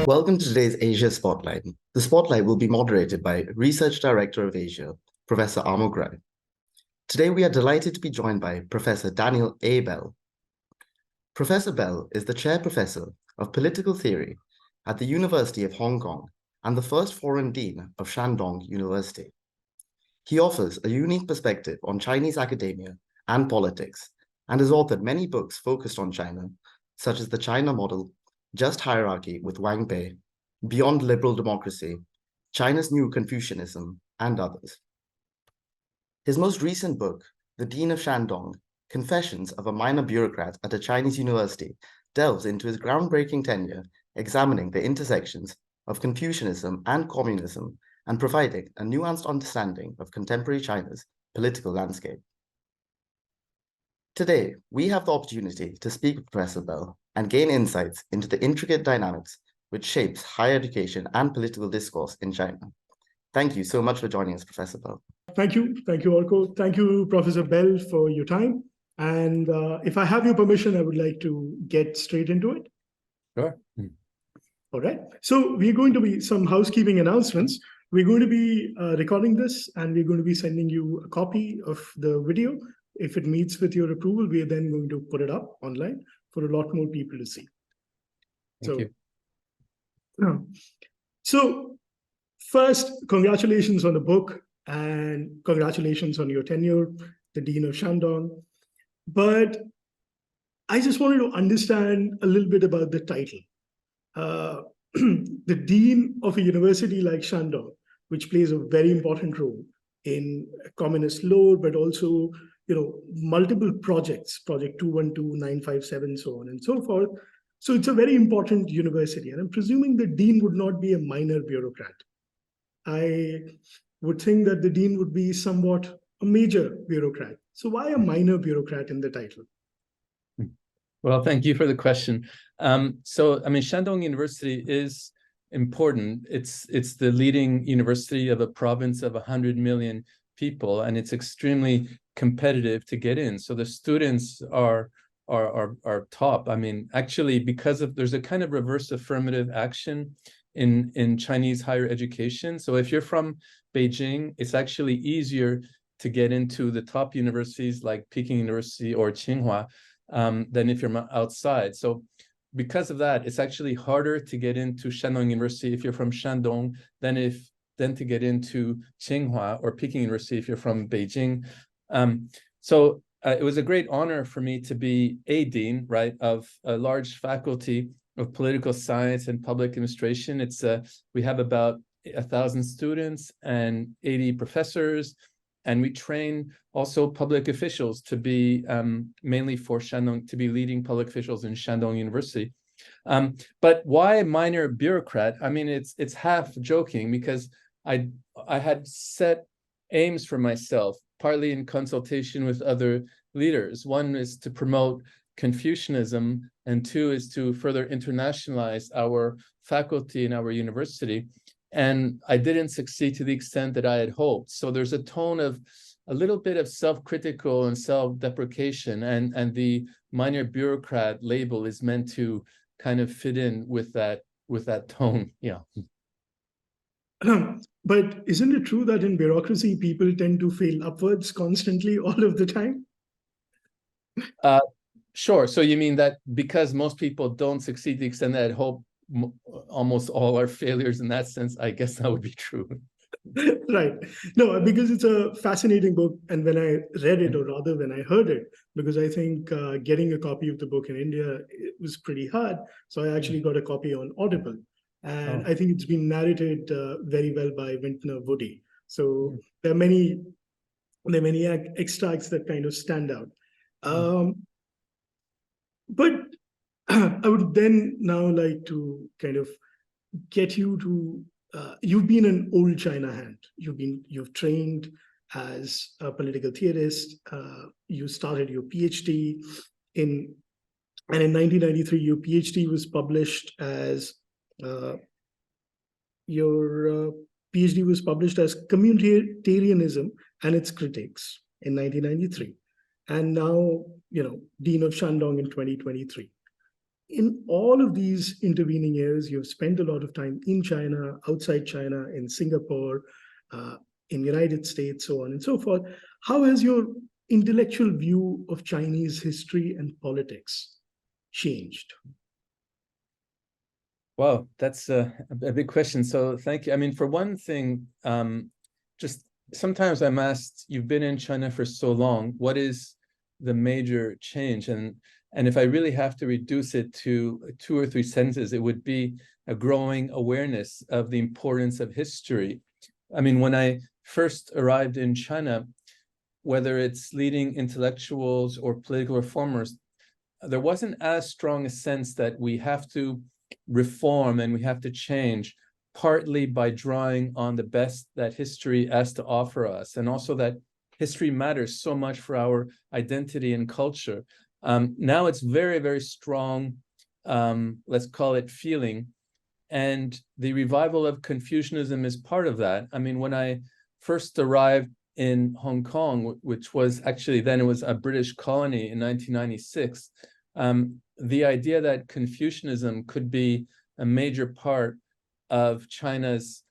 Welcome to today's Asia Spotlight. The Spotlight will be moderated by Research Director of Asia, Professor Amogh Rai. Today, we are delighted to be joined by Professor Daniel A. Bell. Professor Bell is the Chair Professor of Political Theory at the University of Hong Kong and the first foreign dean of Shandong University. He offers a unique perspective on Chinese academia and politics and has authored many books focused on China, such as The China Model, Just Hierarchy with Wang Bei, Beyond Liberal Democracy, China's New Confucianism, and others. His most recent book, The Dean of Shandong, Confessions of a Minor Bureaucrat at a Chinese University, delves into his groundbreaking tenure, examining the intersections of Confucianism and communism and providing a nuanced understanding of contemporary China's political landscape. Today, we have the opportunity to speak with Professor Bell and gain insights into the intricate dynamics which shapes higher education and political discourse in China. Thank you so much for joining us, Professor Bell. Thank you, Orko. Thank you, Professor Bell, for your time. And if I have your permission, I would like to get straight into it. Sure. All right. So we're going to be some housekeeping announcements. We're going to be recording this, and we're going to be sending you a copy of the video. If it meets with your approval, we are then going to put it up online for a lot more people to see. Thank you. So first, congratulations on the book and congratulations on your tenure, the Dean of Shandong. But I just wanted to understand a little bit about the title. The Dean of a university like Shandong, which plays a very important role in communist law, but also multiple projects, Project 212, 957, so on and so forth. So it's a very important university. And I'm presuming the dean would not be a minor bureaucrat. I would think that the dean would be somewhat a major bureaucrat. So why a minor bureaucrat in the title? Well, thank you for the question. Shandong University is important. It's the leading university of a province of 100 million people, and it's extremely competitive to get in. So the students are top. I mean, actually, because there's a kind of reverse affirmative action in Chinese higher education. So if you're from Beijing, it's actually easier to get into the top universities like Peking University or Tsinghua than if you're outside. So because of that, it's actually harder to get into Shandong University if you're from Shandong than to get into Tsinghua or Peking University if you're from Beijing. It was a great honor for me to be a dean, right, of a large faculty of political science and public administration. We have about 1,000 students and 80 professors, and we train also public officials to be mainly for Shandong, to be leading public officials in Shandong University. But why minor bureaucrat? I mean, it's half joking because I had set aims for myself, partly in consultation with other leaders. One is to promote Confucianism, and two is to further internationalize our faculty in our university. And I didn't succeed to the extent that I had hoped. So there's a tone of a little bit of self-critical and self-deprecation, and the minor bureaucrat label is meant to kind of fit in with that tone. Yeah. But isn't it true that in bureaucracy, people tend to fail upwards constantly all of the time? Sure. So you mean that because most people don't succeed to the extent that I'd hope, almost all are failures in that sense? I guess that would be true. Right. No, because it's a fascinating book. And when I read it, or rather when I heard it, because I think getting a copy of the book in India, it was pretty hard. So I actually got a copy on Audible. And I think it's been narrated very well by Vintner Woody. So there are many extracts that kind of stand out. But I would then now like to kind of get you to, you've been an old China hand. You've trained as a political theorist. You started your PhD and in 1993, your PhD was published as Communitarianism and Its Critics in 1993, and now Dean of Shandong in 2023. in all of these intervening years, you've spent a lot of time in China, outside China, in Singapore, in United States, so on and so forth. How has your intellectual view of Chinese history and politics changed? Wow, that's a big question. So thank you. I mean, for one thing, just sometimes I'm asked, you've been in China for so long, what is the major change? And if I really have to reduce it to 2 or 3 sentences, it would be a growing awareness of the importance of history. I mean, when I first arrived in China, whether it's leading intellectuals or political reformers, there wasn't as strong a sense that we have to reform and we have to change, partly by drawing on the best that history has to offer us, and also that history matters so much for our identity and culture. Now it's very, very strong, let's call it feeling, and the revival of Confucianism is part of that. I mean, when I first arrived in Hong Kong, which was actually, then it was a British colony in 1996, the idea that Confucianism could be a major part of China's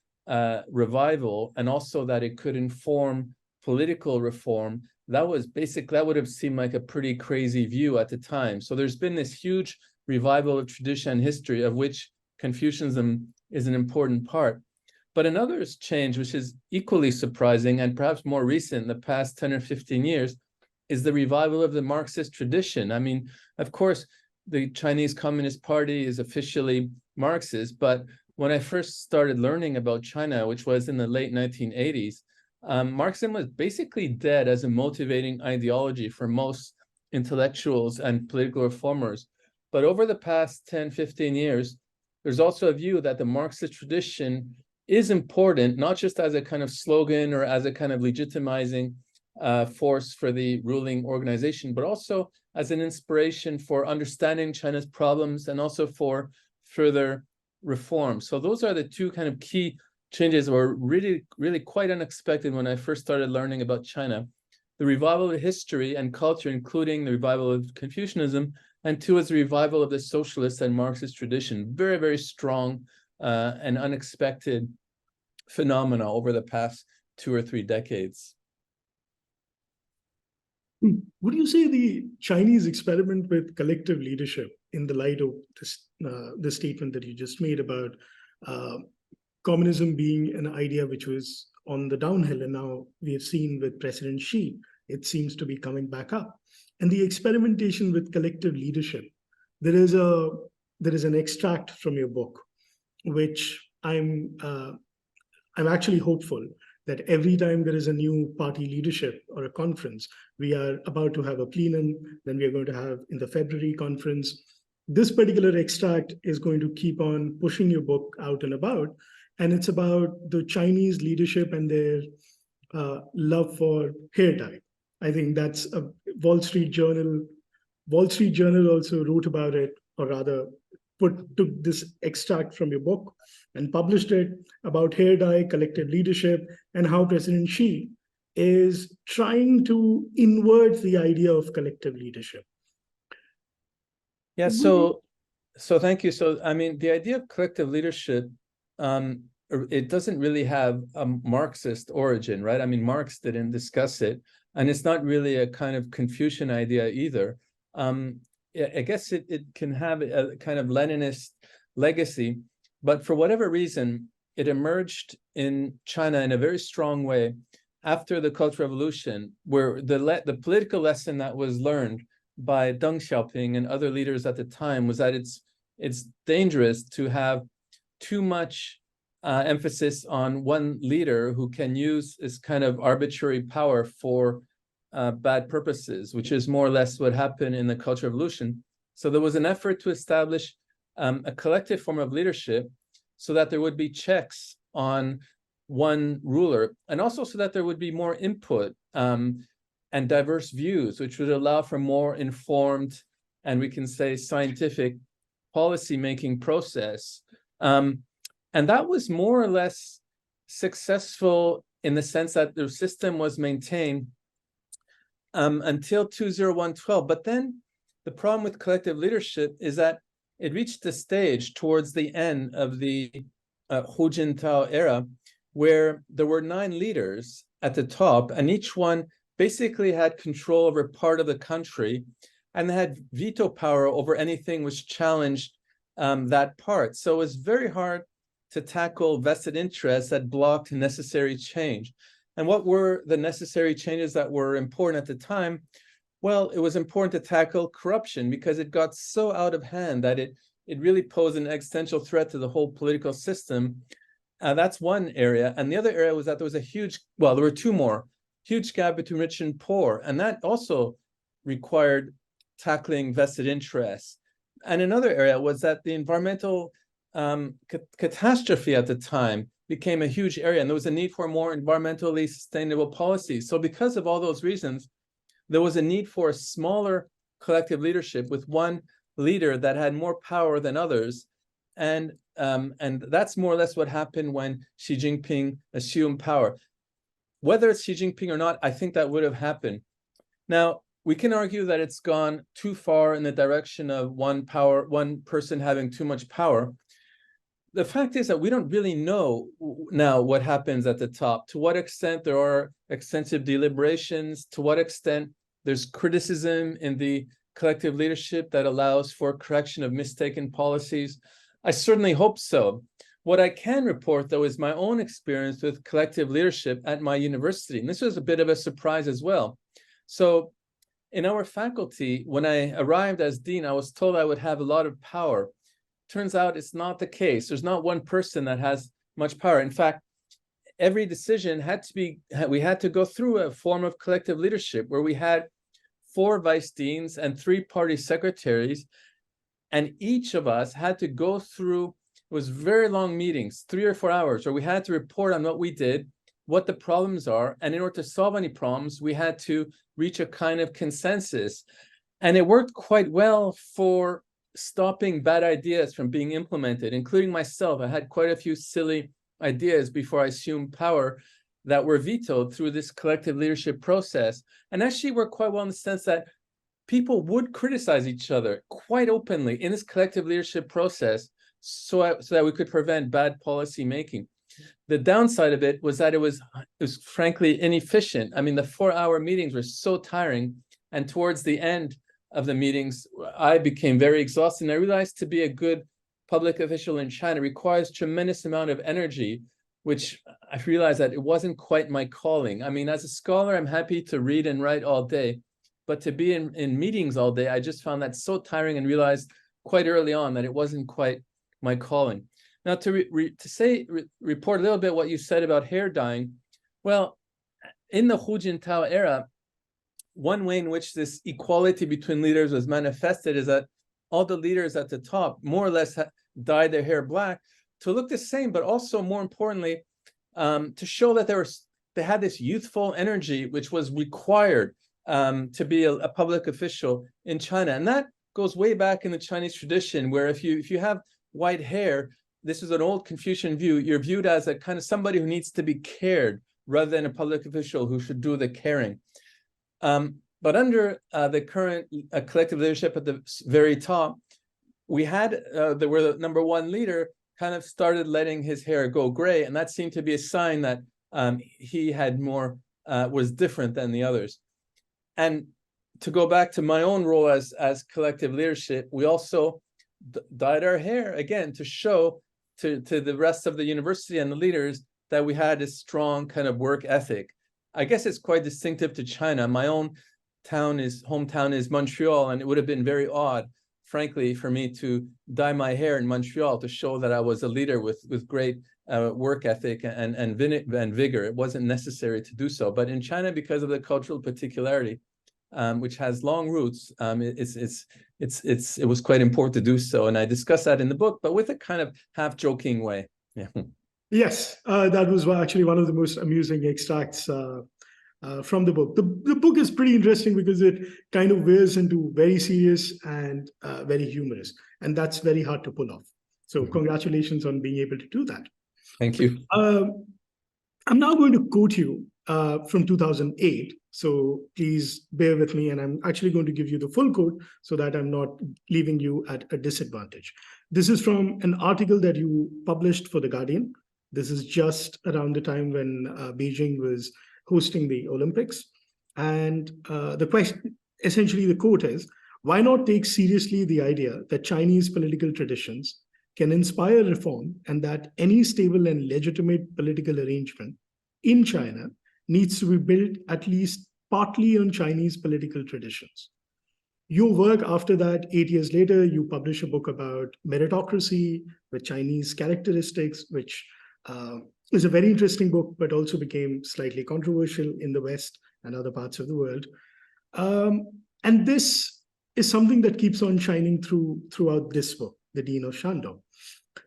revival, and also that it could inform political reform, that was basically, that would have seemed like a pretty crazy view at the time. So there's been this huge revival of tradition and history, of which Confucianism is an important part. But another change, which is equally surprising and perhaps more recent in the past 10 or 15 years, is the revival of the Marxist tradition. I mean, of course, the Chinese Communist Party is officially Marxist, but when I first started learning about China, which was in the late 1980s, Marxism was basically dead as a motivating ideology for most intellectuals and political reformers. But over the past 10, 15 years, there's also a view that the Marxist tradition is important, not just as a kind of slogan or as a kind of legitimizing force for the ruling organization, but also as an inspiration for understanding China's problems and also for further reform. So those are the two kind of key changes that were really, really quite unexpected when I first started learning about China. The revival of history and culture, including the revival of Confucianism, and two is the revival of the socialist and Marxist tradition. Very, very strong and unexpected phenomena over the past 2 or 3 decades. Would you say the Chinese experiment with collective leadership, in the light of this, the statement that you just made about communism being an idea which was on the downhill, and now we have seen with President Xi, it seems to be coming back up, and the experimentation with collective leadership, there is an extract from your book, which I'm actually hopeful that every time there is a new party leadership or a conference, we are about to have a plenum, then we are going to have in the February conference. This particular extract is going to keep on pushing your book out and about, and it's about the Chinese leadership and their love for hair dye. I think that's a Wall Street Journal also wrote about it, or rather took this extract from your book and published it, about hair dye, collective leadership, and how President Xi is trying to invert the idea of collective leadership. Yeah, so thank you. So, I mean, the idea of collective leadership, it doesn't really have a Marxist origin, right? I mean, Marx didn't discuss it, and it's not really a kind of Confucian idea either. I guess it can have a kind of Leninist legacy, but for whatever reason, it emerged in China in a very strong way after the Cultural Revolution, where the political lesson that was learned by Deng Xiaoping and other leaders at the time was that it's dangerous to have too much emphasis on one leader who can use this kind of arbitrary power for bad purposes, which is more or less what happened in the Cultural Revolution. So there was an effort to establish a collective form of leadership so that there would be checks on one ruler, and also so that there would be more input and diverse views, which would allow for more informed and, we can say, scientific policy-making process. And that was more or less successful in the sense that the system was maintained until 2012. But then the problem with collective leadership is that it reached the stage towards the end of the Qingdao era, where there were 9 leaders at the top, and each one basically had control over part of the country, and they had veto power over anything which challenged that part. So it was very hard to tackle vested interests that blocked necessary change. And what were the necessary changes that were important at the time? Well, it was important to tackle corruption because it got so out of hand that it really posed an existential threat to the whole political system. That's one area. And the other area was that there was a huge, well, there were 2 more, huge gap between rich and poor. And that also required tackling vested interests. And another area was that the environmental catastrophe at the time became a huge area, and there was a need for more environmentally sustainable policies. So because of all those reasons, there was a need for a smaller collective leadership with one leader that had more power than others. And that's more or less what happened when Xi Jinping assumed power. Whether it's Xi Jinping or not, I think that would have happened. Now, we can argue that it's gone too far in the direction of one person having too much power. The fact is that we don't really know now what happens at the top, to what extent there are extensive deliberations, to what extent there's criticism in the collective leadership that allows for correction of mistaken policies. I certainly hope so. What I can report, though, is my own experience with collective leadership at my university. And this was a bit of a surprise as well. So in our faculty, when I arrived as dean, I was told I would have a lot of power. Turns out it's not the case. There's not one person that has much power. In fact, every decision we had to go through a form of collective leadership where we had 4 vice deans and 3 party secretaries. And each of us had to go through, it was very long meetings, 3 or 4 hours, where we had to report on what we did, what the problems are. And in order to solve any problems, we had to reach a kind of consensus. And it worked quite well for stopping bad ideas from being implemented, including myself. I had quite a few silly ideas before I assumed power that were vetoed through this collective leadership process. And actually worked quite well in the sense that people would criticize each other quite openly in this collective leadership process so that we could prevent bad policy making. The downside of it was that it was frankly inefficient. I mean, the 4-hour meetings were so tiring. And towards the end of the meetings, I became very exhausted. And I realized to be a good public official in China requires tremendous amount of energy, which I realized that it wasn't quite my calling. I mean, as a scholar, I'm happy to read and write all day, but to be in meetings all day, I just found that so tiring and realized quite early on that it wasn't quite my calling. Now, to report a little bit what you said about hair dyeing, well, in the Hu Jintao era, one way in which this equality between leaders was manifested is that all the leaders at the top more or less dyed their hair black to look the same, but also more importantly, to show that they had this youthful energy which was required to be a public official in China. And that goes way back in the Chinese tradition, where if you have white hair, this is an old Confucian view, you're viewed as a kind of somebody who needs to be cared rather than a public official who should do the caring. But under the current collective leadership at the very top, there were the number 1 leader kind of started letting his hair go gray, and that seemed to be a sign that he had more, was different than the others. And to go back to my own role as collective leadership, we also dyed our hair again to show to the rest of the university and the leaders that we had a strong kind of work ethic. I guess it's quite distinctive to China. My own hometown is Montreal, and it would have been very odd, frankly, for me to dye my hair in Montreal to show that I was a leader with great work ethic and vigor. It wasn't necessary to do so. But in China, because of the cultural particularity, which has long roots, it was quite important to do so. And I discuss that in the book, but with a kind of half-joking way. Yeah. Yes, that was actually one of the most amusing extracts from the book. The book is pretty interesting because it kind of veers into very serious and very humorous, and that's very hard to pull off. So congratulations on being able to do that. Thank you. I'm now going to quote you from 2008. So please bear with me, and I'm actually going to give you the full quote so that I'm not leaving you at a disadvantage. This is from an article that you published for The Guardian. This is just around the time when Beijing was hosting the Olympics. And the question, essentially the quote is, why not take seriously the idea that Chinese political traditions can inspire reform, and that any stable and legitimate political arrangement in China needs to be built at least partly on Chinese political traditions. Your work after that, 8 years later, you publish a book about meritocracy with Chinese characteristics, which is a very interesting book, but also became slightly controversial in the West and other parts of the world. And this is something that keeps on shining throughout this book, The Dean of Shandong.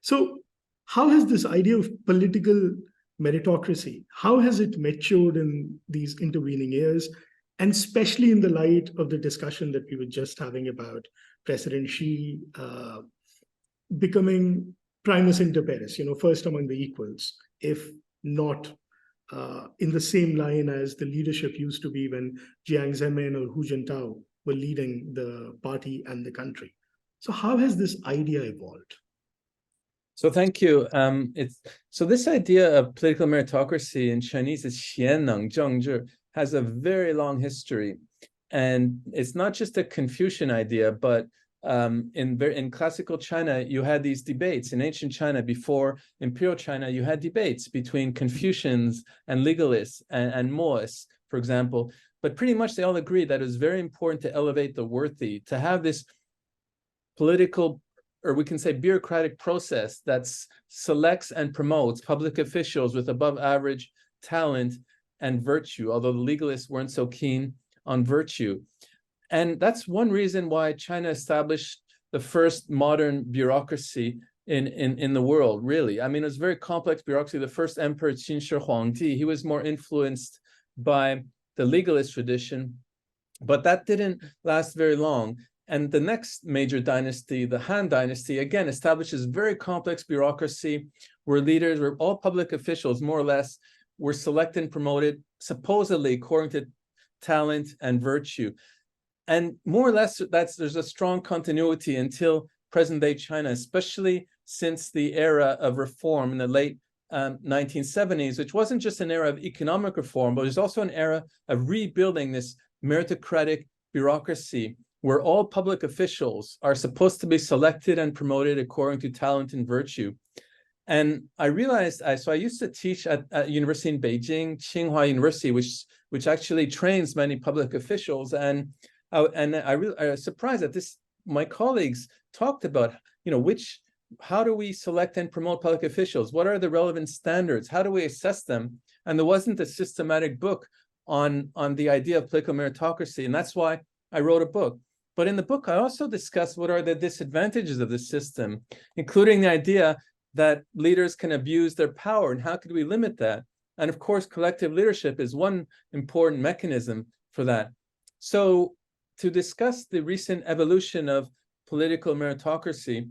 So how has this idea of political meritocracy, how has it matured in these intervening years, and especially in the light of the discussion that we were just having about President Xi becoming primus inter pares, first among the equals, if not in the same line as the leadership used to be when Jiang Zemin or Hu Jintao were leading the party and the country. So how has this idea evolved? So thank you. So this idea of political meritocracy in Chinese is 贤能政治, has a very long history, and it's not just a Confucian idea, but in classical China, you had these debates. In ancient China, before Imperial China, you had debates between Confucians and legalists and Mohists, for example. But pretty much they all agreed that it was very important to elevate the worthy, to have this political, or we can say bureaucratic process that selects and promotes public officials with above average talent and virtue, although the legalists weren't so keen on virtue. And that's one reason why China established the first modern bureaucracy in the world, really. I mean, it was a very complex bureaucracy. The first emperor, Qin Shi Huangdi, he was more influenced by the legalist tradition, but that didn't last very long. And the next major dynasty, the Han Dynasty, again, establishes very complex bureaucracy where leaders, where all public officials, more or less, were selected and promoted, supposedly according to talent and virtue. And more or less, there's a strong continuity until present-day China, especially since the era of reform in the late 1970s, which wasn't just an era of economic reform, but it was also an era of rebuilding this meritocratic bureaucracy, where all public officials are supposed to be selected and promoted according to talent and virtue. And I realized, so I used to teach at a university in Beijing, Tsinghua University, which actually trains many public officials. And I was surprised that my colleagues talked about, how do we select and promote public officials? What are the relevant standards? How do we assess them? And there wasn't a systematic book on the idea of political meritocracy. And that's why I wrote a book. But in the book, I also discussed what are the disadvantages of the system, including the idea that leaders can abuse their power, and how could we limit that? And of course, collective leadership is one important mechanism for that. So to discuss the recent evolution of political meritocracy,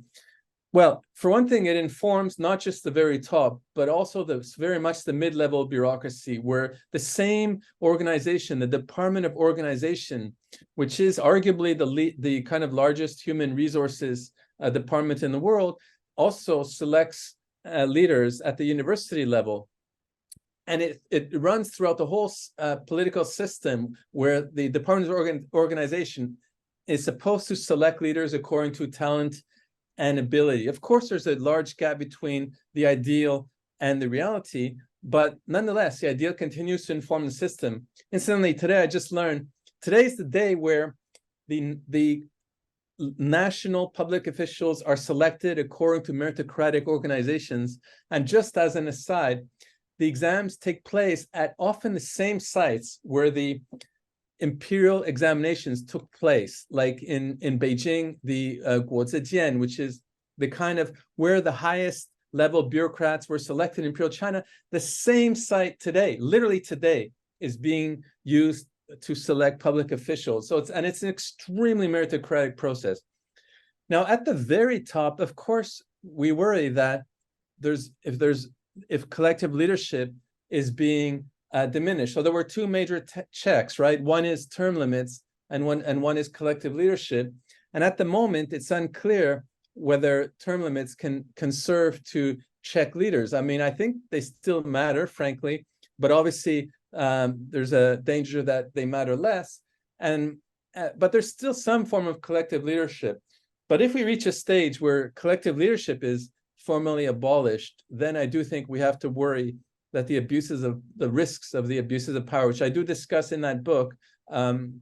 well, for one thing, it informs not just the very top, but also very much the mid-level bureaucracy, where the same organization, the Department of Organization, which is arguably the kind of largest human resources department in the world, also selects leaders at the university level. And it runs throughout the whole political system, where the Department of Organization is supposed to select leaders according to talent and ability. Of course, there's a large gap between the ideal and the reality, but nonetheless, the ideal continues to inform the system. Incidentally, today I just learned, today's the day where the national public officials are selected according to meritocratic organizations. And just as an aside, the exams take place at often the same sites where the imperial examinations took place, like in Beijing, the Guozijian, which is the kind of where the highest level bureaucrats were selected in Imperial China. The same site today, literally today, is being used to select public officials. So it's an extremely meritocratic process. Now, at the very top, of course, we worry that if collective leadership is being diminished. So there were two major checks, right? One is term limits and one is collective leadership. And at the moment, it's unclear whether term limits can serve to check leaders. I mean, I think they still matter, frankly, but obviously there's a danger that they matter less. But there's still some form of collective leadership. But if we reach a stage where collective leadership is formally abolished, then I do think we have to worry that the risks of the abuses of power, which I do discuss in that book,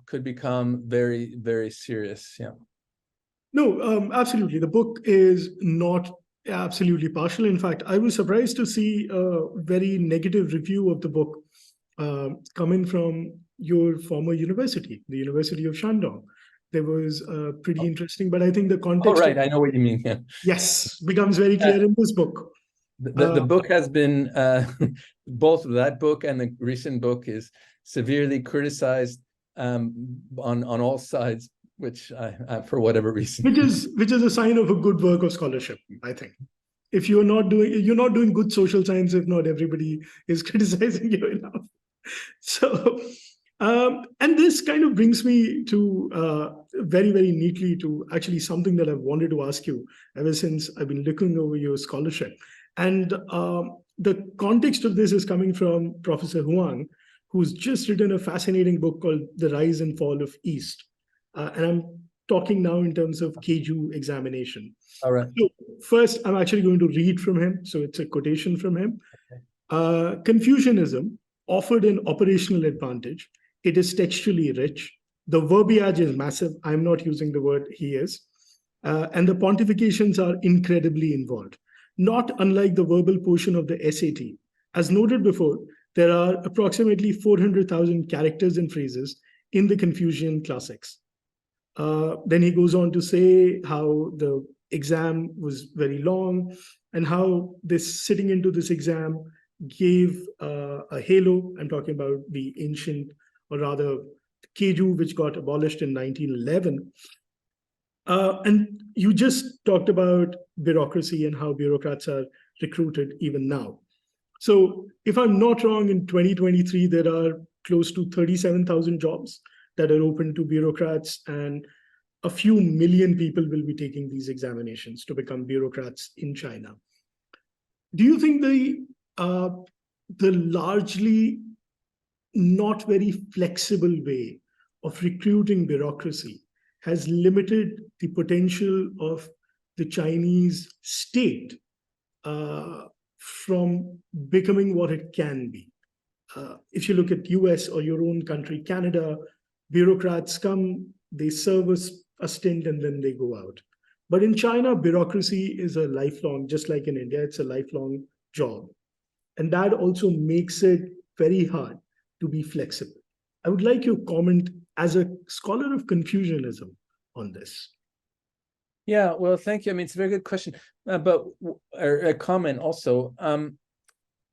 could become very, very serious. Yeah. No, absolutely. The book is not absolutely partial. In fact, I was surprised to see a very negative review of the book coming from your former university, the University of Shandong. There was pretty interesting, but I think the context. Oh, right. I know what you mean. Yeah. Yes, becomes very clear in this book. The book has been, both that book and the recent book is severely criticized on all sides, which I for whatever reason. Which is a sign of a good work of scholarship, I think. If you're not doing good social science, if not everybody is criticizing you enough. So, and this kind of brings me to very, very neatly to actually something that I've wanted to ask you ever since I've been looking over your scholarship. And the context of this is coming from Professor Huang, who's just written a fascinating book called The Rise and Fall of East. And I'm talking now in terms of Keju examination. All right. So first, I'm actually going to read from him. So it's a quotation from him. Okay. Confucianism offered an operational advantage. It is textually rich. The verbiage is massive. I'm not using the word he is. And the pontifications are incredibly involved, not unlike the verbal portion of the SAT. As noted before, there are approximately 400,000 characters and phrases in the Confucian classics. Then he goes on to say how the exam was very long and how this sitting into this exam gave a halo. I'm talking about the ancient, or rather Keju, which got abolished in 1911. And you just talked about bureaucracy and how bureaucrats are recruited even now. So if I'm not wrong, in 2023, there are close to 37,000 jobs that are open to bureaucrats, and a few million people will be taking these examinations to become bureaucrats in China. Do you think the largely not very flexible way of recruiting bureaucracy has limited the potential of the Chinese state from becoming what it can be? If you look at US or your own country, Canada, bureaucrats come, they serve a stint, and then they go out. But in China, bureaucracy is a lifelong, just like in India, it's a lifelong job. And that also makes it very hard to be flexible. I would like your comment as a scholar of Confucianism on this. Yeah, well, thank you. I mean, it's a very good question, but a comment also.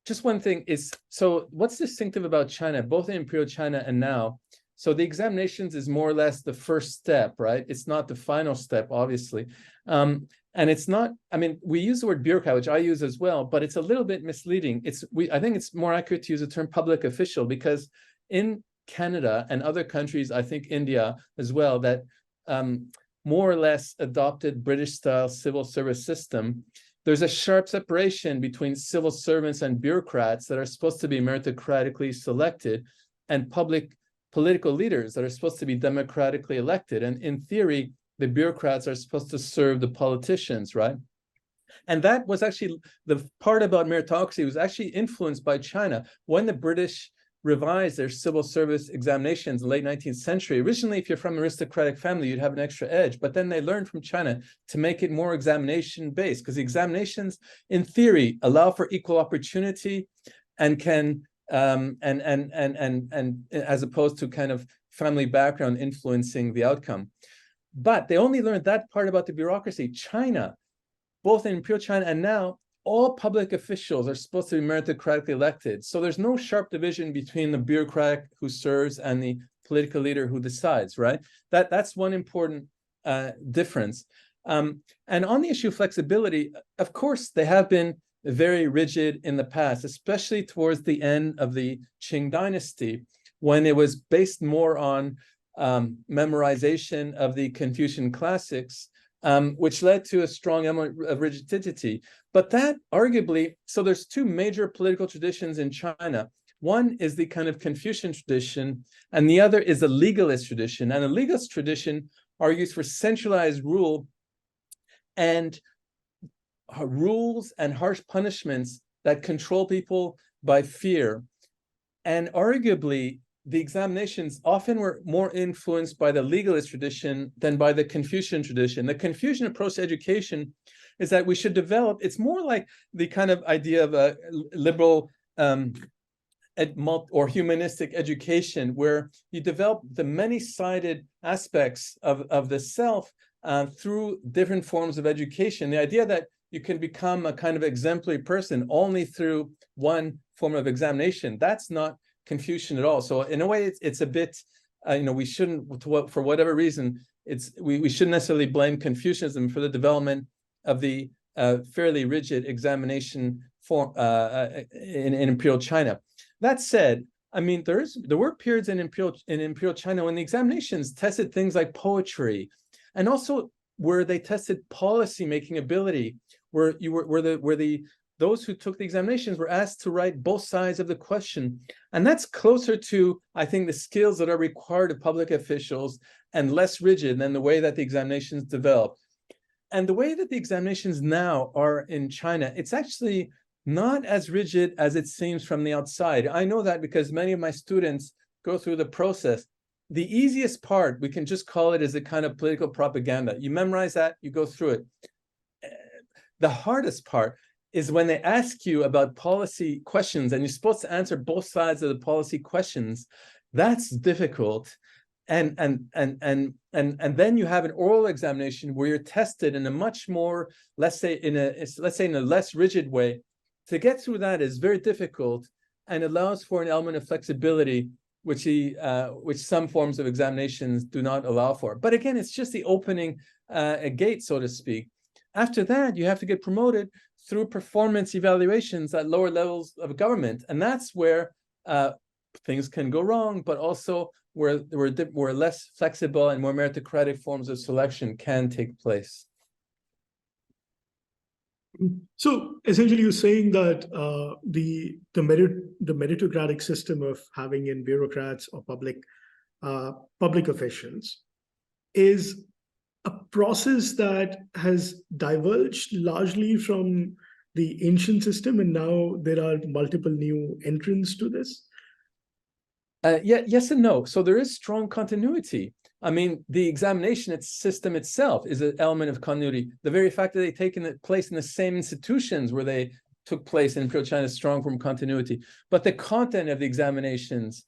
Just one thing is, so what's distinctive about China, both in Imperial China and now? So the examinations is more or less the first step, right? It's not the final step, obviously. And it's not, I mean, we use the word bureaucrat, which I use as well, but it's a little bit misleading. I think it's more accurate to use the term public official, because in Canada and other countries, I think India as well, that more or less adopted British-style civil service system, there's a sharp separation between civil servants and bureaucrats that are supposed to be meritocratically selected and political leaders that are supposed to be democratically elected. And in theory, the bureaucrats are supposed to serve the politicians, right? And that was actually, the part about meritocracy was actually influenced by China. When the British revised their civil service examinations in the late 19th century, originally, if you're from an aristocratic family, you'd have an extra edge, but then they learned from China to make it more examination-based, because the examinations, in theory, allow for equal opportunity and can and as opposed to kind of family background influencing the outcome. But they only learned that part about the bureaucracy. China, both in Imperial China and now, all public officials are supposed to be meritocratically elected. So there's no sharp division between the bureaucrat who serves and the political leader who decides, right? That's one important difference. And on the issue of flexibility, of course, they have been very rigid in the past, especially towards the end of the Qing dynasty, when it was based more on memorization of the Confucian classics, which led to a strong element of rigidity. But that arguably, so there's two major political traditions in China. One is the kind of Confucian tradition, and the other is the legalist tradition. And the legalist tradition argues for centralized rule and rules and harsh punishments that control people by fear. And arguably, the examinations often were more influenced by the legalist tradition than by the Confucian tradition. The Confucian approach to education is that we should develop, it's more like the kind of idea of a liberal or humanistic education, where you develop the many-sided aspects of the self through different forms of education. The idea that you can become a kind of exemplary person only through one form of examination, that's not Confucian at all. So in a way, it's a bit, we shouldn't, for whatever reason, we shouldn't necessarily blame Confucianism for the development of the fairly rigid examination form in Imperial China. That said, I mean, there were periods in Imperial China when the examinations tested things like poetry, and also where they tested policy-making ability, where those who took the examinations were asked to write both sides of the question. And that's closer to, I think, the skills that are required of public officials and less rigid than the way that the examinations developed. And the way that the examinations now are in China, it's actually not as rigid as it seems from the outside. I know that because many of my students go through the process. The easiest part, we can just call it, is a kind of political propaganda. You memorize that, you go through it. The hardest part is when they ask you about policy questions and you're supposed to answer both sides of the policy questions. That's difficult. And then you have an oral examination where you're tested in a much more, let's say in a less rigid way. To get through that is very difficult and allows for an element of flexibility, which some forms of examinations do not allow for. But again, it's just the opening a gate, so to speak. After that, you have to get promoted through performance evaluations at lower levels of government. And that's where things can go wrong, but also where less flexible and more meritocratic forms of selection can take place. So essentially, you're saying that the meritocratic system of having in bureaucrats or public officials is a process that has diverged largely from the ancient system, and now there are multiple new entrants to this? Yes and no. So there is strong continuity. I mean, the examination system itself is an element of continuity. The very fact that they take place in the same institutions where they took place in Imperial China is strong from continuity. But the content of the examinations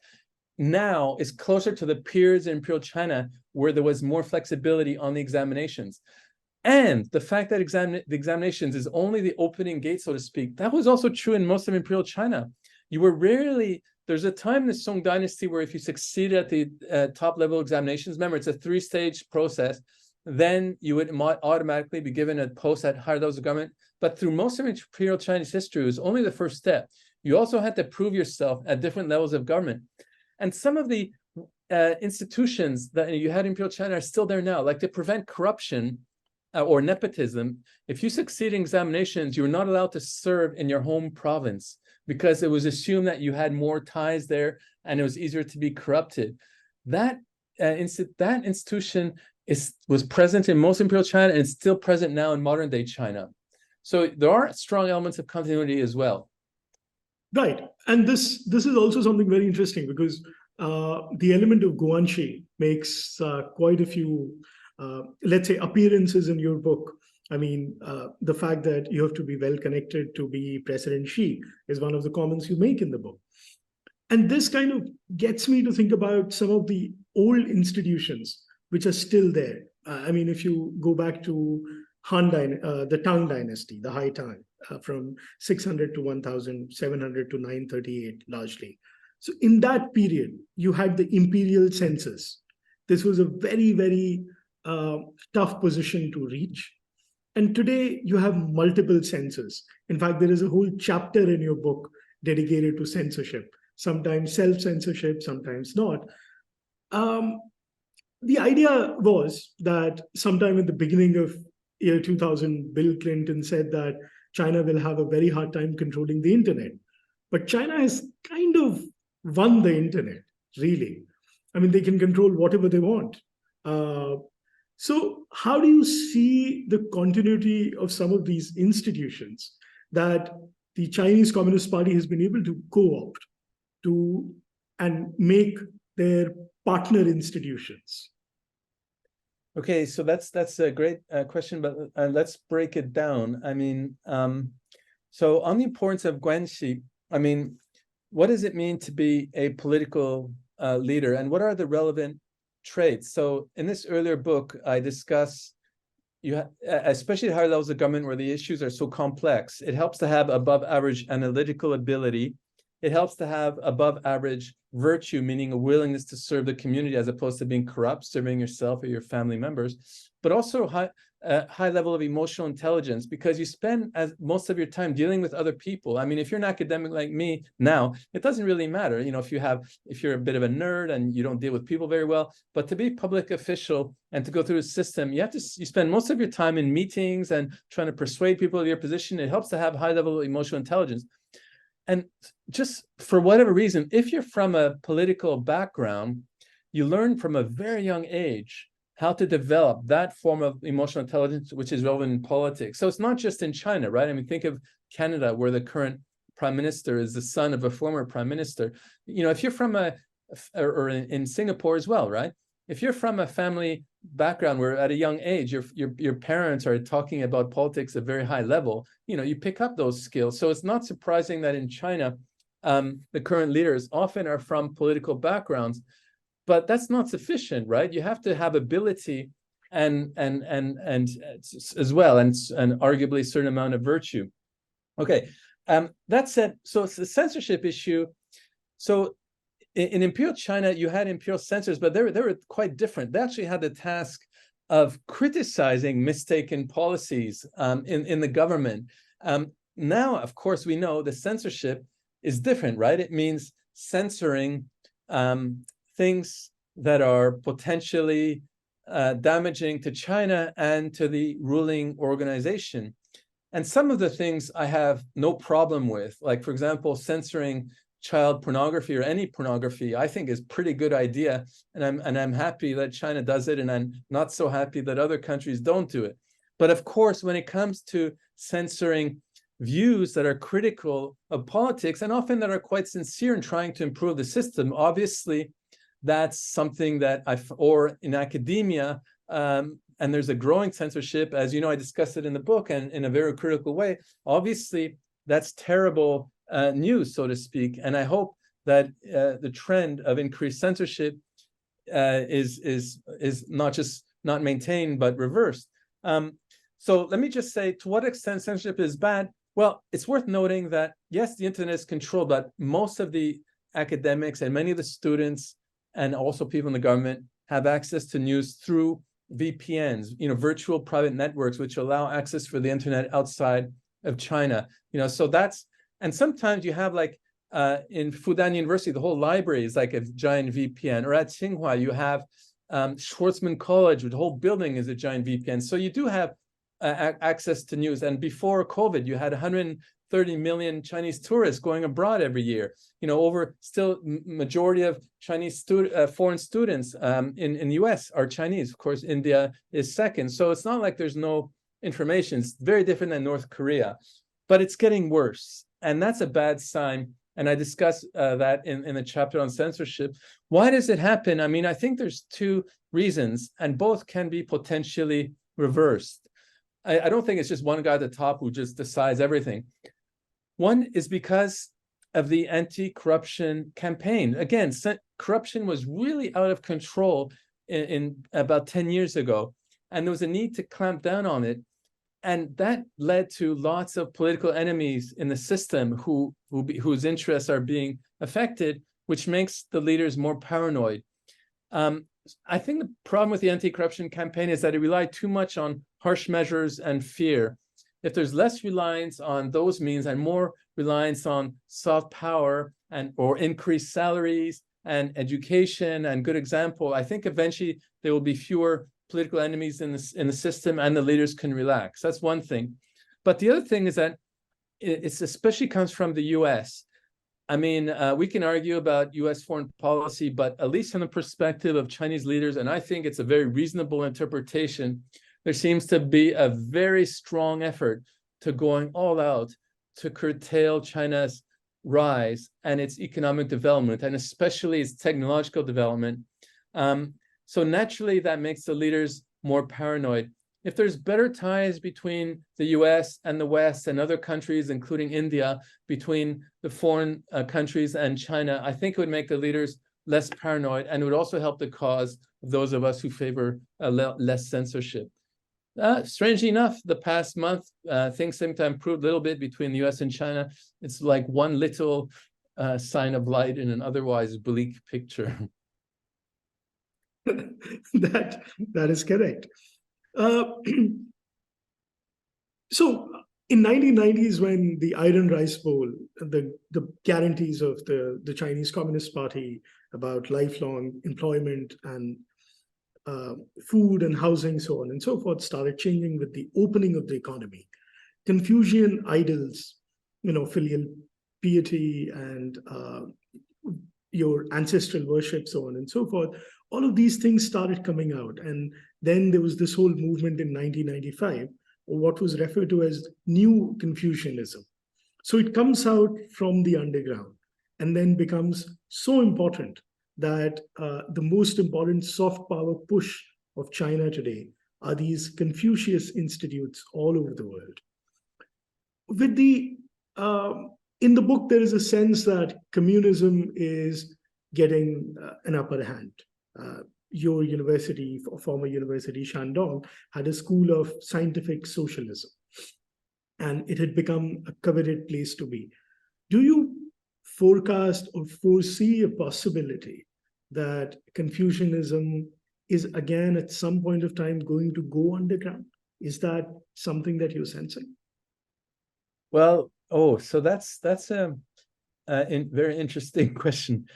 now is closer to the periods in Imperial China where there was more flexibility on the examinations. And the fact that the examinations is only the opening gate, so to speak, that was also true in most of Imperial China. You were rarely, there's a time in the Song dynasty where if you succeeded at the top level examinations, remember it's a 3-stage process, then you would automatically be given a post at higher levels of government. But through most of Imperial Chinese history, it was only the first step. You also had to prove yourself at different levels of government. And some of the institutions that you had in Imperial China are still there now, like to prevent corruption or nepotism. If you succeed in examinations, you're not allowed to serve in your home province because it was assumed that you had more ties there and it was easier to be corrupted. That institution was present in most Imperial China and it's still present now in modern day China. So there are strong elements of continuity as well. Right. And this is also something very interesting because the element of guanxi makes quite a few, let's say, appearances in your book. I mean, the fact that you have to be well connected to be President Xi is one of the comments you make in the book. And this kind of gets me to think about some of the old institutions which are still there. I mean, if you go back to the Tang dynasty, the Hai Tang, from 600 to 1700 to 938 largely. So in that period, you had the imperial census. This was a very, very tough position to reach. And today you have multiple censors. In fact, there is a whole chapter in your book dedicated to censorship, sometimes self-censorship, sometimes not. The idea was that sometime in the beginning of year 2000, Bill Clinton said that China will have a very hard time controlling the internet. But China has kind of won the internet, really. I mean, they can control whatever they want. So how do you see the continuity of some of these institutions that the Chinese Communist Party has been able to co-opt to and make their partner institutions? Okay, so that's a great question, but let's break it down. I mean, so on the importance of guanxi, I mean, what does it mean to be a political leader, and what are the relevant traits? So in this earlier book, I discuss especially at higher levels of government where the issues are so complex, it helps to have above average analytical ability. It helps to have above average virtue, meaning a willingness to serve the community as opposed to being corrupt, serving yourself or your family members, but also high level of emotional intelligence, because you spend most of your time dealing with other people. I mean, if you're an academic like me now, it doesn't really matter, you know, if you're a bit of a nerd and you don't deal with people very well, but to be a public official and to go through a system, you spend most of your time in meetings and trying to persuade people of your position. It helps to have high level of emotional intelligence. And just for whatever reason, if you're from a political background, you learn from a very young age how to develop that form of emotional intelligence, which is relevant in politics. So it's not just in China, right? I mean, think of Canada, where the current prime minister is the son of a former prime minister. You know, if you're from or in Singapore as well, right? If you're from a family background where at a young age your parents are talking about politics at a very high level, you know, you pick up those skills. So it's not surprising that in China, the current leaders often are from political backgrounds, but that's not sufficient, right? You have to have ability and as well, and arguably a certain amount of virtue. Okay, that said, so it's the censorship issue. So in Imperial China, you had imperial censors, but they were quite different. They actually had the task of criticizing mistaken policies in the government. Now, of course, we know the censorship is different, right? It means censoring things that are potentially damaging to China and to the ruling organization. And some of the things I have no problem with, like, for example, censoring child pornography or any pornography, I think is a pretty good idea. And I'm happy that China does it, and I'm not so happy that other countries don't do it. But of course, when it comes to censoring views that are critical of politics and often that are quite sincere in trying to improve the system, obviously, that's something that or in academia, and there's a growing censorship, as you know, I discussed it in the book and in a very critical way. Obviously, that's terrible news, so to speak. And I hope that the trend of increased censorship is not maintained, but reversed. So let me just say, to what extent censorship is bad? Well, it's worth noting that, yes, the internet is controlled, but most of the academics and many of the students and also people in the government have access to news through VPNs, you know, virtual private networks, which allow access for the internet outside of China. You know, so that's, and sometimes you have, like in Fudan University, the whole library is like a giant VPN, or at Tsinghua, you have Schwarzman College, with the whole building is a giant VPN. So you do have access to news. And before COVID, you had 130 million Chinese tourists going abroad every year. You know, still majority of Chinese foreign students in the US are Chinese. Of course, India is second. So it's not like there's no information. It's very different than North Korea, but it's getting worse. And that's a bad sign. And I discuss that in the chapter on censorship. Why does it happen? I mean, I think there's two reasons, and both can be potentially reversed. I don't think it's just one guy at the top who just decides everything. One is because of the anti-corruption campaign. Again, corruption was really out of control in about 10 years ago, and there was a need to clamp down on it. And that led to lots of political enemies in the system whose interests are being affected, which makes the leaders more paranoid. I think the problem with the anti-corruption campaign is that it relied too much on harsh measures and fear. If there's less reliance on those means and more reliance on soft power or increased salaries and education and good example, I think eventually there will be fewer political enemies in the system and the leaders can relax. That's one thing. But the other thing is that it's especially comes from the US. I mean, we can argue about US foreign policy, but at least from the perspective of Chinese leaders, and I think it's a very reasonable interpretation, there seems to be a very strong effort to going all out to curtail China's rise and its economic development, and especially its technological development. So naturally, that makes the leaders more paranoid. If there's better ties between the US and the West and other countries, including India, between the foreign countries and China, I think it would make the leaders less paranoid, and it would also help the cause of those of us who favor less censorship. Strangely enough, the past month, things seem to have improved a little bit between the US and China. It's like one little sign of light in an otherwise bleak picture. That is correct. So in 1990s, when the Iron Rice Bowl, the guarantees of the Chinese Communist Party about lifelong employment and food and housing, so on and so forth, started changing with the opening of the economy. Confucian idols, filial piety and your ancestral worship, so on and so forth, all of these things started coming out. And then there was this whole movement in 1995, or what was referred to as New Confucianism. So it comes out from the underground and then becomes so important that the most important soft power push of China today are these Confucius institutes all over the world. With in the book, there is a sense that communism is getting an upper hand. Your university, former university, Shandong, had a school of scientific socialism, and it had become a coveted place to be. Do you forecast or foresee a possibility that Confucianism is again at some point of time going to go underground? Is that something that you're sensing? Well, so that's a very interesting question.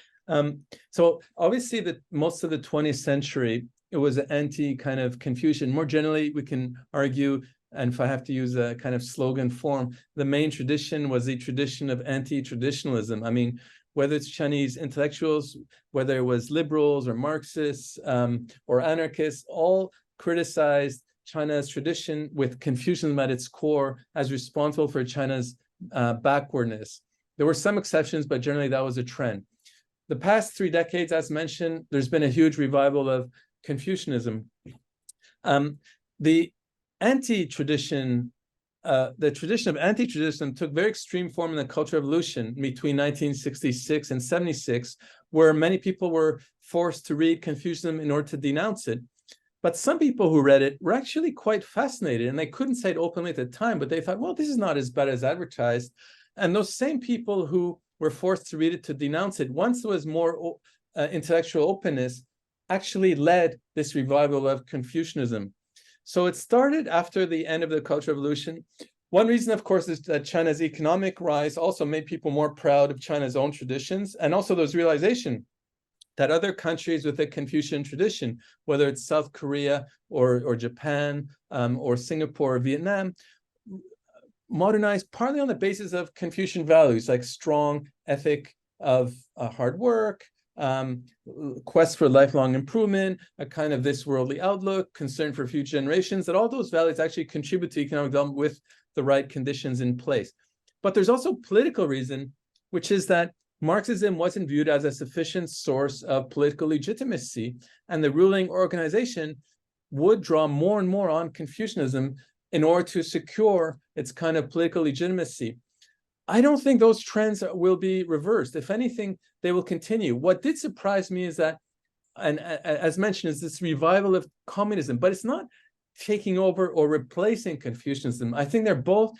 So obviously, most of the 20th century, it was an anti kind of Confucian. More generally, we can argue, and if I have to use a kind of slogan form, the main tradition was the tradition of anti-traditionalism. I mean, whether it's Chinese intellectuals, whether it was liberals or Marxists or anarchists, all criticized China's tradition with Confucianism at its core as responsible for China's backwardness. There were some exceptions, but generally that was a trend. The past 3 decades, as mentioned, there's been a huge revival of Confucianism. The tradition of anti-traditionalism took very extreme form in the Cultural Revolution between 1966 and 76, where many people were forced to read Confucianism in order to denounce it. But some people who read it were actually quite fascinated, and they couldn't say it openly at the time, but they thought, well, this is not as bad as advertised. And those same people who were forced to read it to denounce it, once there was more intellectual openness, actually led this revival of Confucianism. So it started after the end of the Cultural Revolution. One reason, of course, is that China's economic rise also made people more proud of China's own traditions. And also there was realization that other countries with a Confucian tradition, whether it's South Korea or Japan or Singapore or Vietnam, modernized partly on the basis of Confucian values like strong ethic of hard work, quest for lifelong improvement, a kind of this worldly outlook, concern for future generations, that all those values actually contribute to economic development with the right conditions in place. But there's also political reason, which is that Marxism wasn't viewed as a sufficient source of political legitimacy, and the ruling organization would draw more and more on Confucianism in order to secure its kind of political legitimacy. I don't think those trends will be reversed. If anything, they will continue. What did surprise me is that, and as mentioned, is this revival of communism, but it's not taking over or replacing Confucianism. I think they're both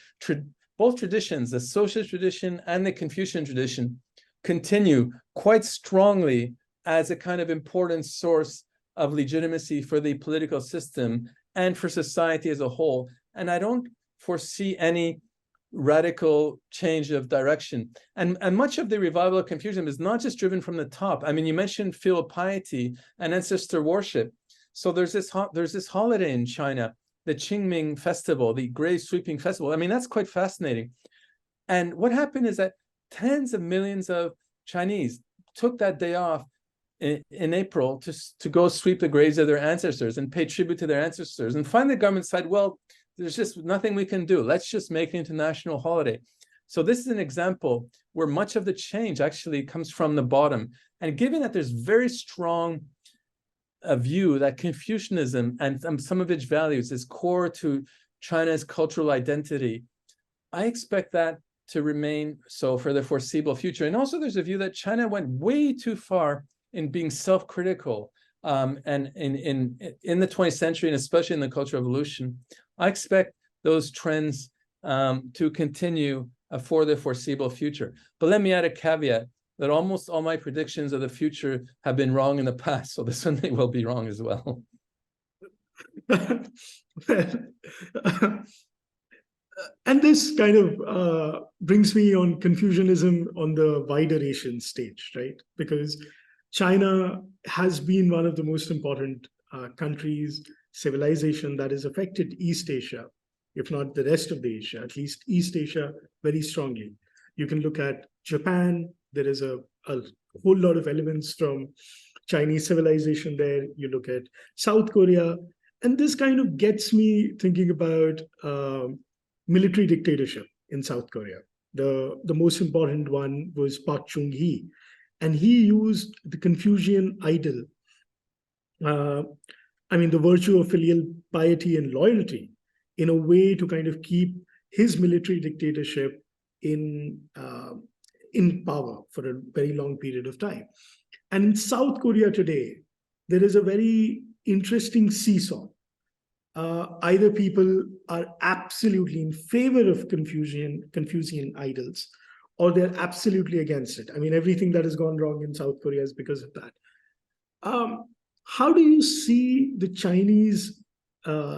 traditions, the socialist tradition and the Confucian tradition, continue quite strongly as a kind of important source of legitimacy for the political system and for society as a whole. And I don't foresee any radical change of direction. And much of the revival of Confucianism is not just driven from the top. I mean, you mentioned filial piety and ancestor worship. So there's this holiday in China, the Qingming festival, the grave sweeping festival. I mean, that's quite fascinating. And what happened is that tens of millions of Chinese took that day off in April to go sweep the graves of their ancestors and pay tribute to their ancestors. And finally, the government said, well, there's just nothing we can do. Let's just make it into a national holiday. So this is an example where much of the change actually comes from the bottom. And given that there's very strong view that Confucianism and some of its values is core to China's cultural identity, I expect that to remain so for the foreseeable future. And also there's a view that China went way too far in being self-critical and in the 20th century, and especially in the Cultural Revolution. I expect those trends to continue for the foreseeable future. But let me add a caveat that almost all my predictions of the future have been wrong in the past, so this one may well be wrong as well. And this kind of brings me on Confucianism on the wider Asian stage, right? Because China has been one of the most important countries, civilization that has affected East Asia, if not the rest of the Asia, at least East Asia very strongly. You can look at Japan. There is a whole lot of elements from Chinese civilization there. You look at South Korea, and this kind of gets me thinking about military dictatorship in South Korea. The most important one was Park Chung-hee, and he used the Confucian idol, the virtue of filial piety and loyalty, in a way to kind of keep his military dictatorship in power for a very long period of time. And in South Korea today, there is a very interesting seesaw. Either people are absolutely in favor of Confucian idols, or they're absolutely against it. I mean, everything that has gone wrong in South Korea is because of that. How do you see the Chinese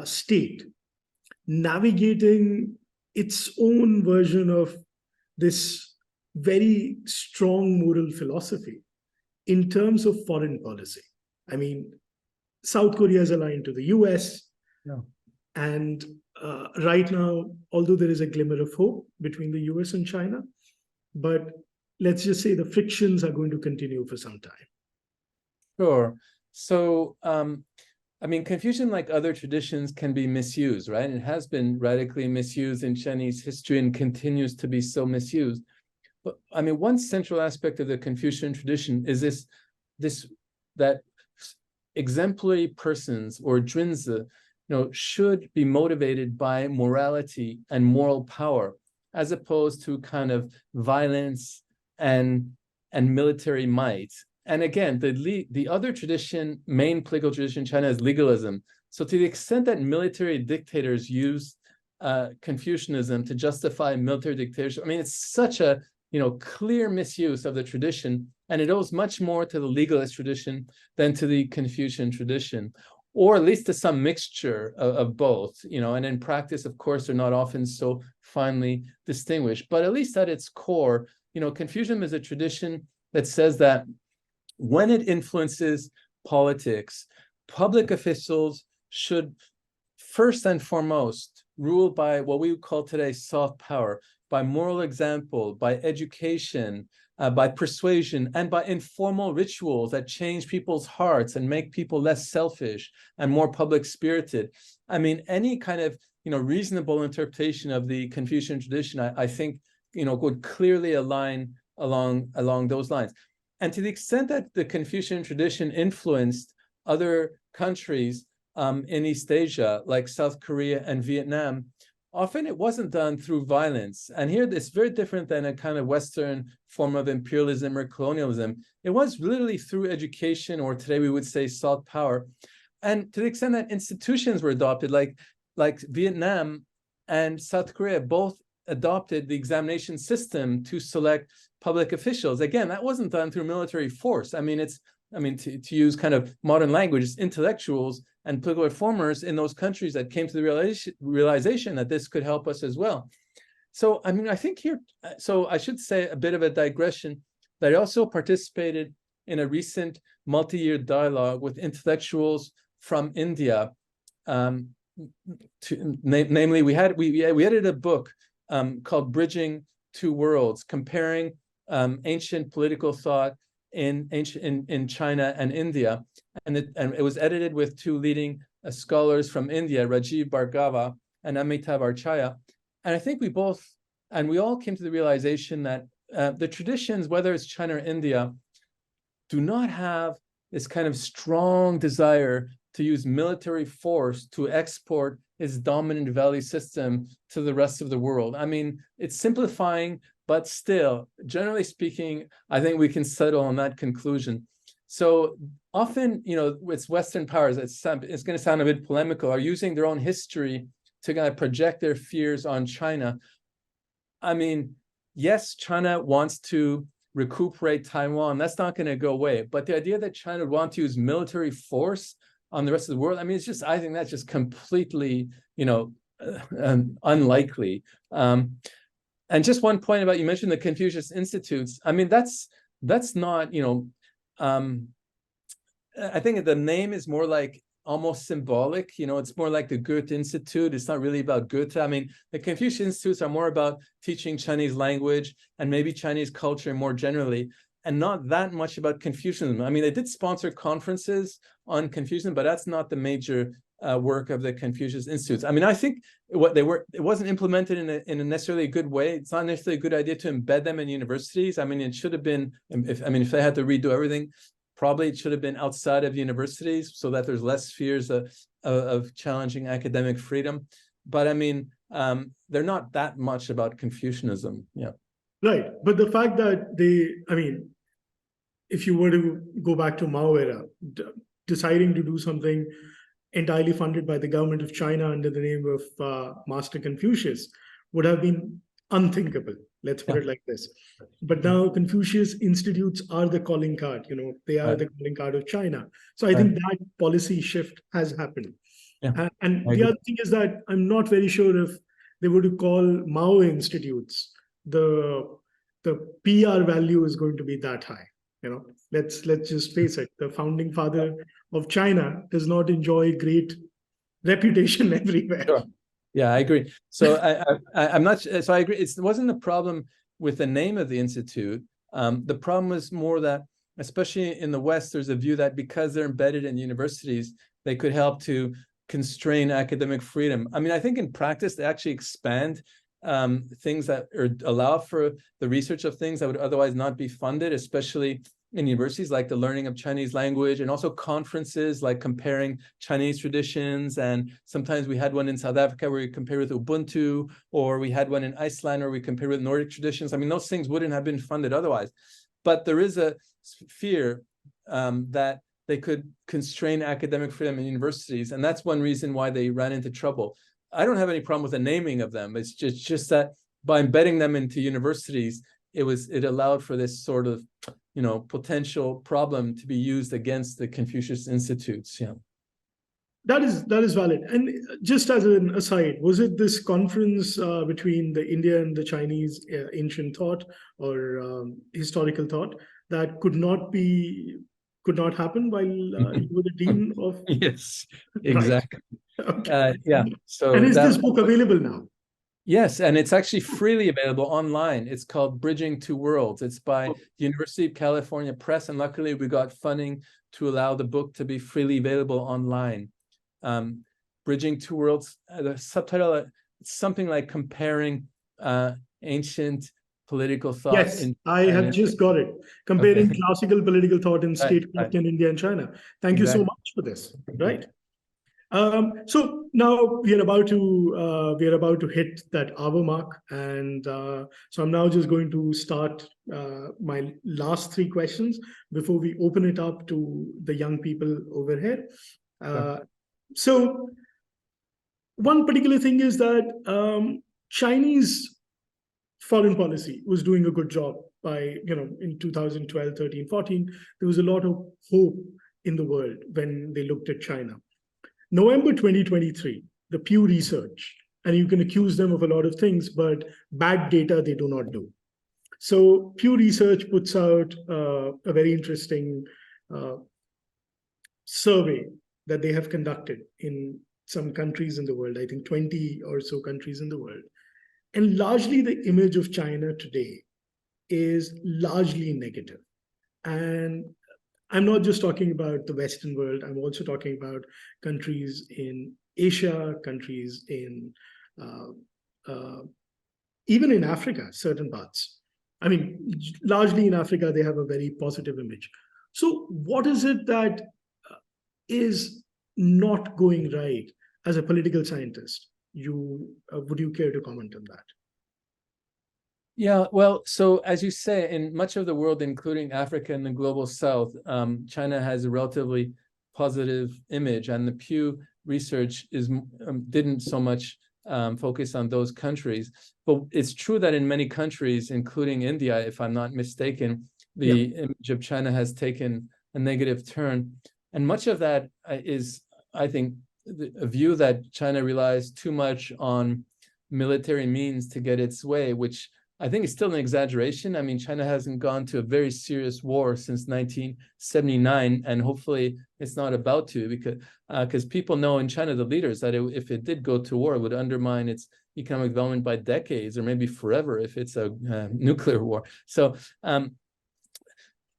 state navigating its own version of this very strong moral philosophy in terms of foreign policy? I mean, South Korea is aligned to the US. Yeah. And right now, although there is a glimmer of hope between the US and China, but let's just say the frictions are going to continue for some time. Sure. So, Confucian, like other traditions, can be misused, right? It has been radically misused in Chinese history and continues to be so misused. But one central aspect of the Confucian tradition is that exemplary persons, or junzi, should be motivated by morality and moral power, as opposed to kind of violence and military might. And again, the other tradition, main political tradition in China, is legalism. So to the extent that military dictators use Confucianism to justify military dictatorship, it's such a clear misuse of the tradition, and it owes much more to the legalist tradition than to the Confucian tradition, or at least to some mixture of both, and in practice, of course, they're not often so finely distinguished. But at least at its core, Confucianism is a tradition that says that when it influences politics, public officials should first and foremost rule by what we would call today soft power, by moral example, by education, by persuasion, and by informal rituals that change people's hearts and make people less selfish and more public-spirited. Any kind of reasonable interpretation of the Confucian tradition, I think would clearly align along those lines. And to the extent that the Confucian tradition influenced other countries in East Asia, like South Korea and Vietnam, often it wasn't done through violence. And here it's very different than a kind of Western form of imperialism or colonialism. It was literally through education, or today we would say soft power. And to the extent that institutions were adopted, like Vietnam and South Korea both adopted the examination system to select public officials. Again, that wasn't done through military force. It's I mean, to use kind of modern language, intellectuals and political reformers in those countries that came to the realization that this could help us as well. So, I mean, I think here, so I should say a bit of a digression, that I also participated in a recent multi-year dialogue with intellectuals from India. Namely, we edited a book called Bridging Two Worlds, comparing ancient political thought in China and India, and it was edited with two leading scholars from India, Rajiv Bhargava and Amitav Archaya. And I think we all came to the realization that the traditions, whether it's China or India, do not have this kind of strong desire to use military force to export its dominant value system to the rest of the world. I mean, it's simplifying, but still, generally speaking, I think we can settle on that conclusion. So often, it's Western powers, it's going to sound a bit polemical, are using their own history to kind of project their fears on China. I mean, yes, China wants to recuperate Taiwan. That's not going to go away. But the idea that China would want to use military force on the rest of the world, I mean, I think that's just completely, unlikely. And just one point about, you mentioned the Confucius Institutes. I mean, that's not, I think the name is more like almost symbolic, it's more like the Goethe Institute. It's not really about Goethe. I mean, the Confucian Institutes are more about teaching Chinese language and maybe Chinese culture more generally, and not that much about Confucianism. I mean, they did sponsor conferences on Confucianism, but that's not the major work of the Confucius Institutes. I mean, I think it wasn't implemented in a necessarily good way. It's not necessarily a good idea to embed them in universities. I mean, it should have been, if they had to redo everything, probably it should have been outside of universities so that there's less fears of challenging academic freedom. But I mean, they're not that much about Confucianism. Yeah. Right. But the fact that if you were to go back to Mao era, deciding to do something entirely funded by the government of China under the name of Master Confucius would have been unthinkable. Let's put it like this. But now Confucius Institutes are the calling card, they are the calling card of China. So I think that policy shift has happened. Yeah. And the other thing is that I'm not very sure if they were to call Mao Institutes, the PR value is going to be that high. Let's just face it. The founding father of China does not enjoy great reputation everywhere. Sure. Yeah, I agree. So I'm not. So I agree. It wasn't the problem with the name of the institute. The problem was more that, especially in the West, there's a view that because they're embedded in universities, they could help to constrain academic freedom. I mean, I think in practice they actually expand things that allow for the research of things that would otherwise not be funded, especially in universities, like the learning of Chinese language, and also conferences like comparing Chinese traditions. And sometimes we had one in South Africa where we compared with Ubuntu, or we had one in Iceland where we compared with Nordic traditions. I mean, those things wouldn't have been funded otherwise. But there is a fear that they could constrain academic freedom in universities. And that's one reason why they ran into trouble. I don't have any problem with the naming of them. It's just that by embedding them into universities, it allowed for this sort of potential problem to be used against the Confucius Institutes. Yeah, that is valid. And just as an aside, was it this conference between the India and the Chinese ancient thought or historical thought that could not happen while you were the dean of? Yes, exactly. Okay. Yeah. So and is this book available now? Yes, and it's actually freely available online. It's called Bridging Two Worlds. It's by the University of California Press, and luckily we got funding to allow the book to be freely available online. Bridging Two Worlds, the subtitle, it's something like comparing ancient political thought. Yes, I have just got it. Comparing classical political thought in statecraft in India and China. Thank you so much for this. Right. So now we are about to hit that hour mark, and so I'm now just going to start my last three questions before we open it up to the young people over here. So one particular thing is that Chinese foreign policy was doing a good job by, in 2012, 13, 14, there was a lot of hope in the world when they looked at China. November 2023, the Pew Research, and you can accuse them of a lot of things, but bad data they do not do. So Pew Research puts out a very interesting survey that they have conducted in some countries in the world, I think 20 or so countries in the world. And largely the image of China today is largely negative. And I'm not just talking about the Western world, I'm also talking about countries in Asia, countries in, even in Africa, certain parts. I mean, largely in Africa, they have a very positive image. So what is it that is not going right as a political scientist? Would you care to comment on that? Yeah, well, so as you say, in much of the world, including Africa and the global South, China has a relatively positive image, and the Pew Research didn't so much focus on those countries. But it's true that in many countries, including India, if I'm not mistaken, the image of China has taken a negative turn. And much of that is, I think, a view that China relies too much on military means to get its way, which I think is still an exaggeration. I mean, China hasn't gone to a very serious war since 1979, and hopefully it's not about to, because people know in China, the leaders, that if it did go to war, it would undermine its economic development by decades or maybe forever if it's a nuclear war. So,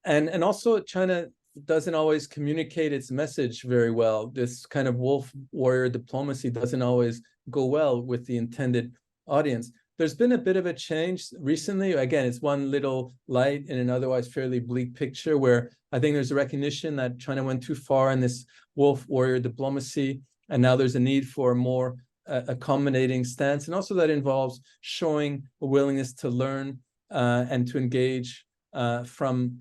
and also China doesn't always communicate its message very well. This kind of wolf warrior diplomacy doesn't always go well with the intended audience. There's been a bit of a change recently. Again, it's one little light in an otherwise fairly bleak picture, where I think there's a recognition that China went too far in this wolf warrior diplomacy, and now there's a need for a more accommodating stance, and also that involves showing a willingness to learn and to engage from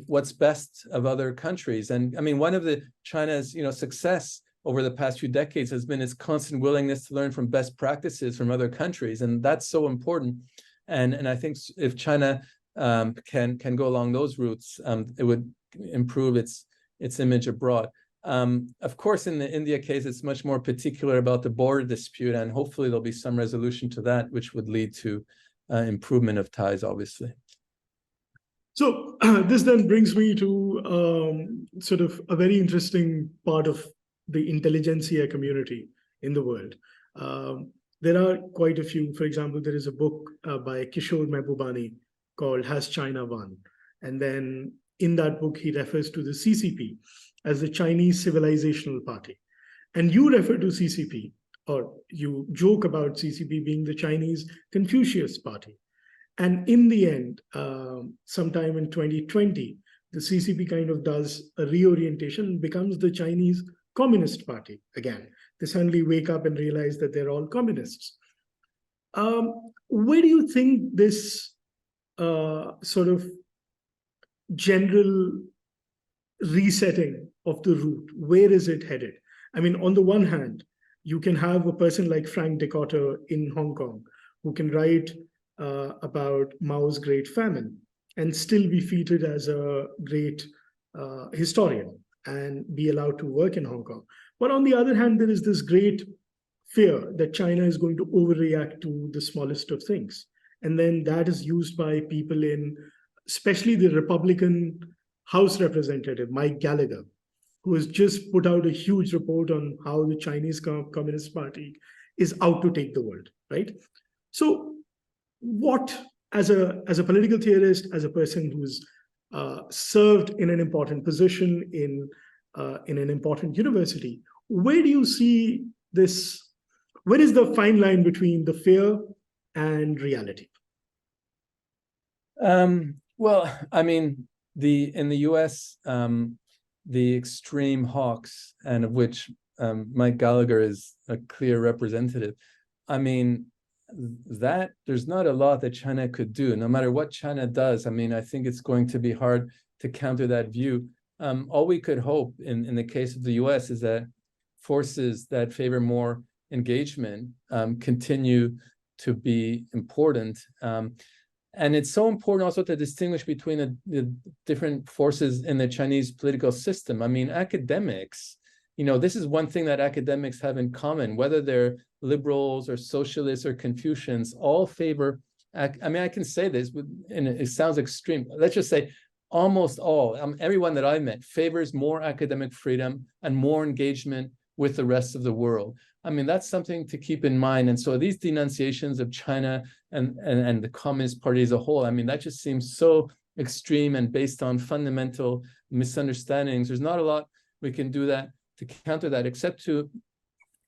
what's best of other countries. And I mean, one of the China's success over the past few decades has been its constant willingness to learn from best practices from other countries, and that's so important. And I think if China can go along those routes, it would improve its image abroad. Of course, in the India case, it's much more particular about the border dispute, and hopefully there'll be some resolution to that, which would lead to improvement of ties, obviously. So this then brings me to sort of a very interesting part of the intelligentsia community in the world. There are quite a few. For example, there is a book by Kishore Mehbubani called Has China Won? And then in that book, he refers to the CCP as the Chinese Civilizational Party. And you refer to CCP, or you joke about CCP being the Chinese Confucius Party. And in the end, sometime in 2020, the CCP kind of does a reorientation and becomes the Chinese Communist Party again. They suddenly wake up and realize that they're all communists. Where do you think this sort of general resetting of the route, where is it headed? I mean, on the one hand, you can have a person like Frank Dikötter in Hong Kong who can write about Mao's Great Famine and still be featured as a great historian and be allowed to work in Hong Kong. But on the other hand, there is this great fear that China is going to overreact to the smallest of things. And then that is used by people in, especially the Republican House Representative, Mike Gallagher, who has just put out a huge report on how the Chinese Communist Party is out to take the world, right? So what, as a political theorist, as a person who's served in an important position in an important university, where do you see this? Where is the fine line between the fear and reality? Well, I mean, in the U.S., the extreme hawks, and of which Mike Gallagher is a clear representative, I mean, that there's not a lot that China could do, no matter what China does. I mean, I think it's going to be hard to counter that view. All we could hope in the case of the US is that forces that favor more engagement continue to be important. And it's so important also to distinguish between the different forces in the Chinese political system. I mean, academics, this is one thing that academics have in common, whether they're liberals or socialists or Confucians, all favor, I can say this, and it sounds extreme. Let's just say almost all, everyone that I've met favors more academic freedom and more engagement with the rest of the world. I mean, that's something to keep in mind. And so these denunciations of China and the Communist Party as a whole, I mean, that just seems so extreme and based on fundamental misunderstandings. There's not a lot we can do to counter that, except to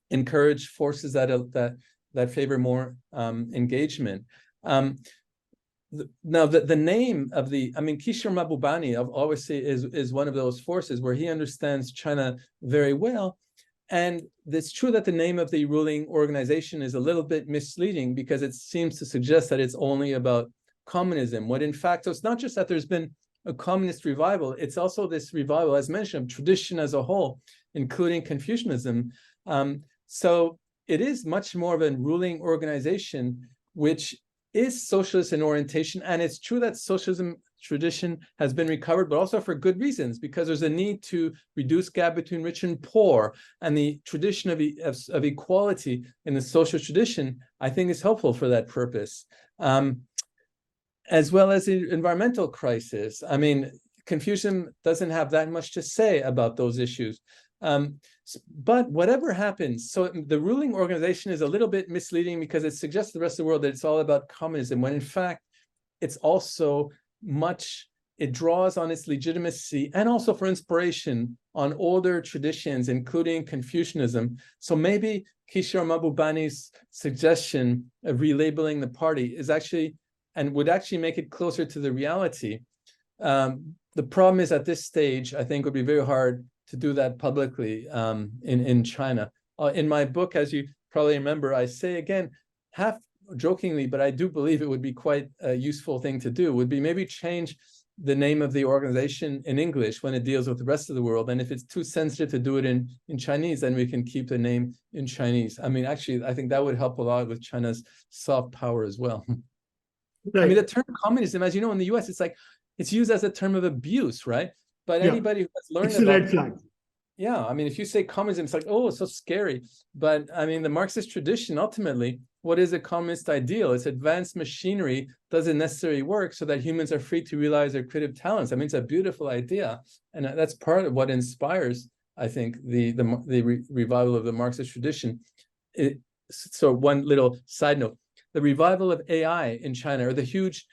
encourage forces that favor more engagement. Now, the name of Kishore Mahbubani obviously is one of those forces where he understands China very well. And it's true that the name of the ruling organization is a little bit misleading because it seems to suggest that it's only about communism, when in fact, so it's not just that there's been a communist revival, it's also this revival, as mentioned, of tradition as a whole, including Confucianism. So it is much more of a ruling organization, which is socialist in orientation. And it's true that socialism tradition has been recovered, but also for good reasons, because there's a need to reduce gap between rich and poor. And the tradition of equality in the social tradition, I think, is helpful for that purpose. As well as the environmental crisis. I mean, Confucian doesn't have that much to say about those issues. But whatever happens, so the ruling organization is a little bit misleading because it suggests to the rest of the world that it's all about communism, when in fact, it's also it draws on its legitimacy and also for inspiration on older traditions, including Confucianism. So maybe Kishore Mahbubani's suggestion of relabeling the party is actually, and would actually make it closer to the reality. The problem is at this stage, I think it would be very hard to do that publicly in China. In my book, as you probably remember, I say again, half jokingly, but I do believe it would be quite a useful thing to do, would be maybe change the name of the organization in English when it deals with the rest of the world. And if it's too sensitive to do it in Chinese, then we can keep the name in Chinese. I mean, actually, I think that would help a lot with China's soft power as well. Right. I mean, the term communism, as you know, in the US, it's used as a term of abuse, right? But anybody who has learned about a red flag. Yeah, I mean, if you say communism, it's like, oh, it's so scary. But I mean, the Marxist tradition, ultimately, what is a communist ideal? It's advanced machinery does the necessary work so that humans are free to realize their creative talents. I mean, it's a beautiful idea. And that's part of what inspires, I think, the revival of the Marxist tradition. So one little side note, the revival of AI in China, or the huge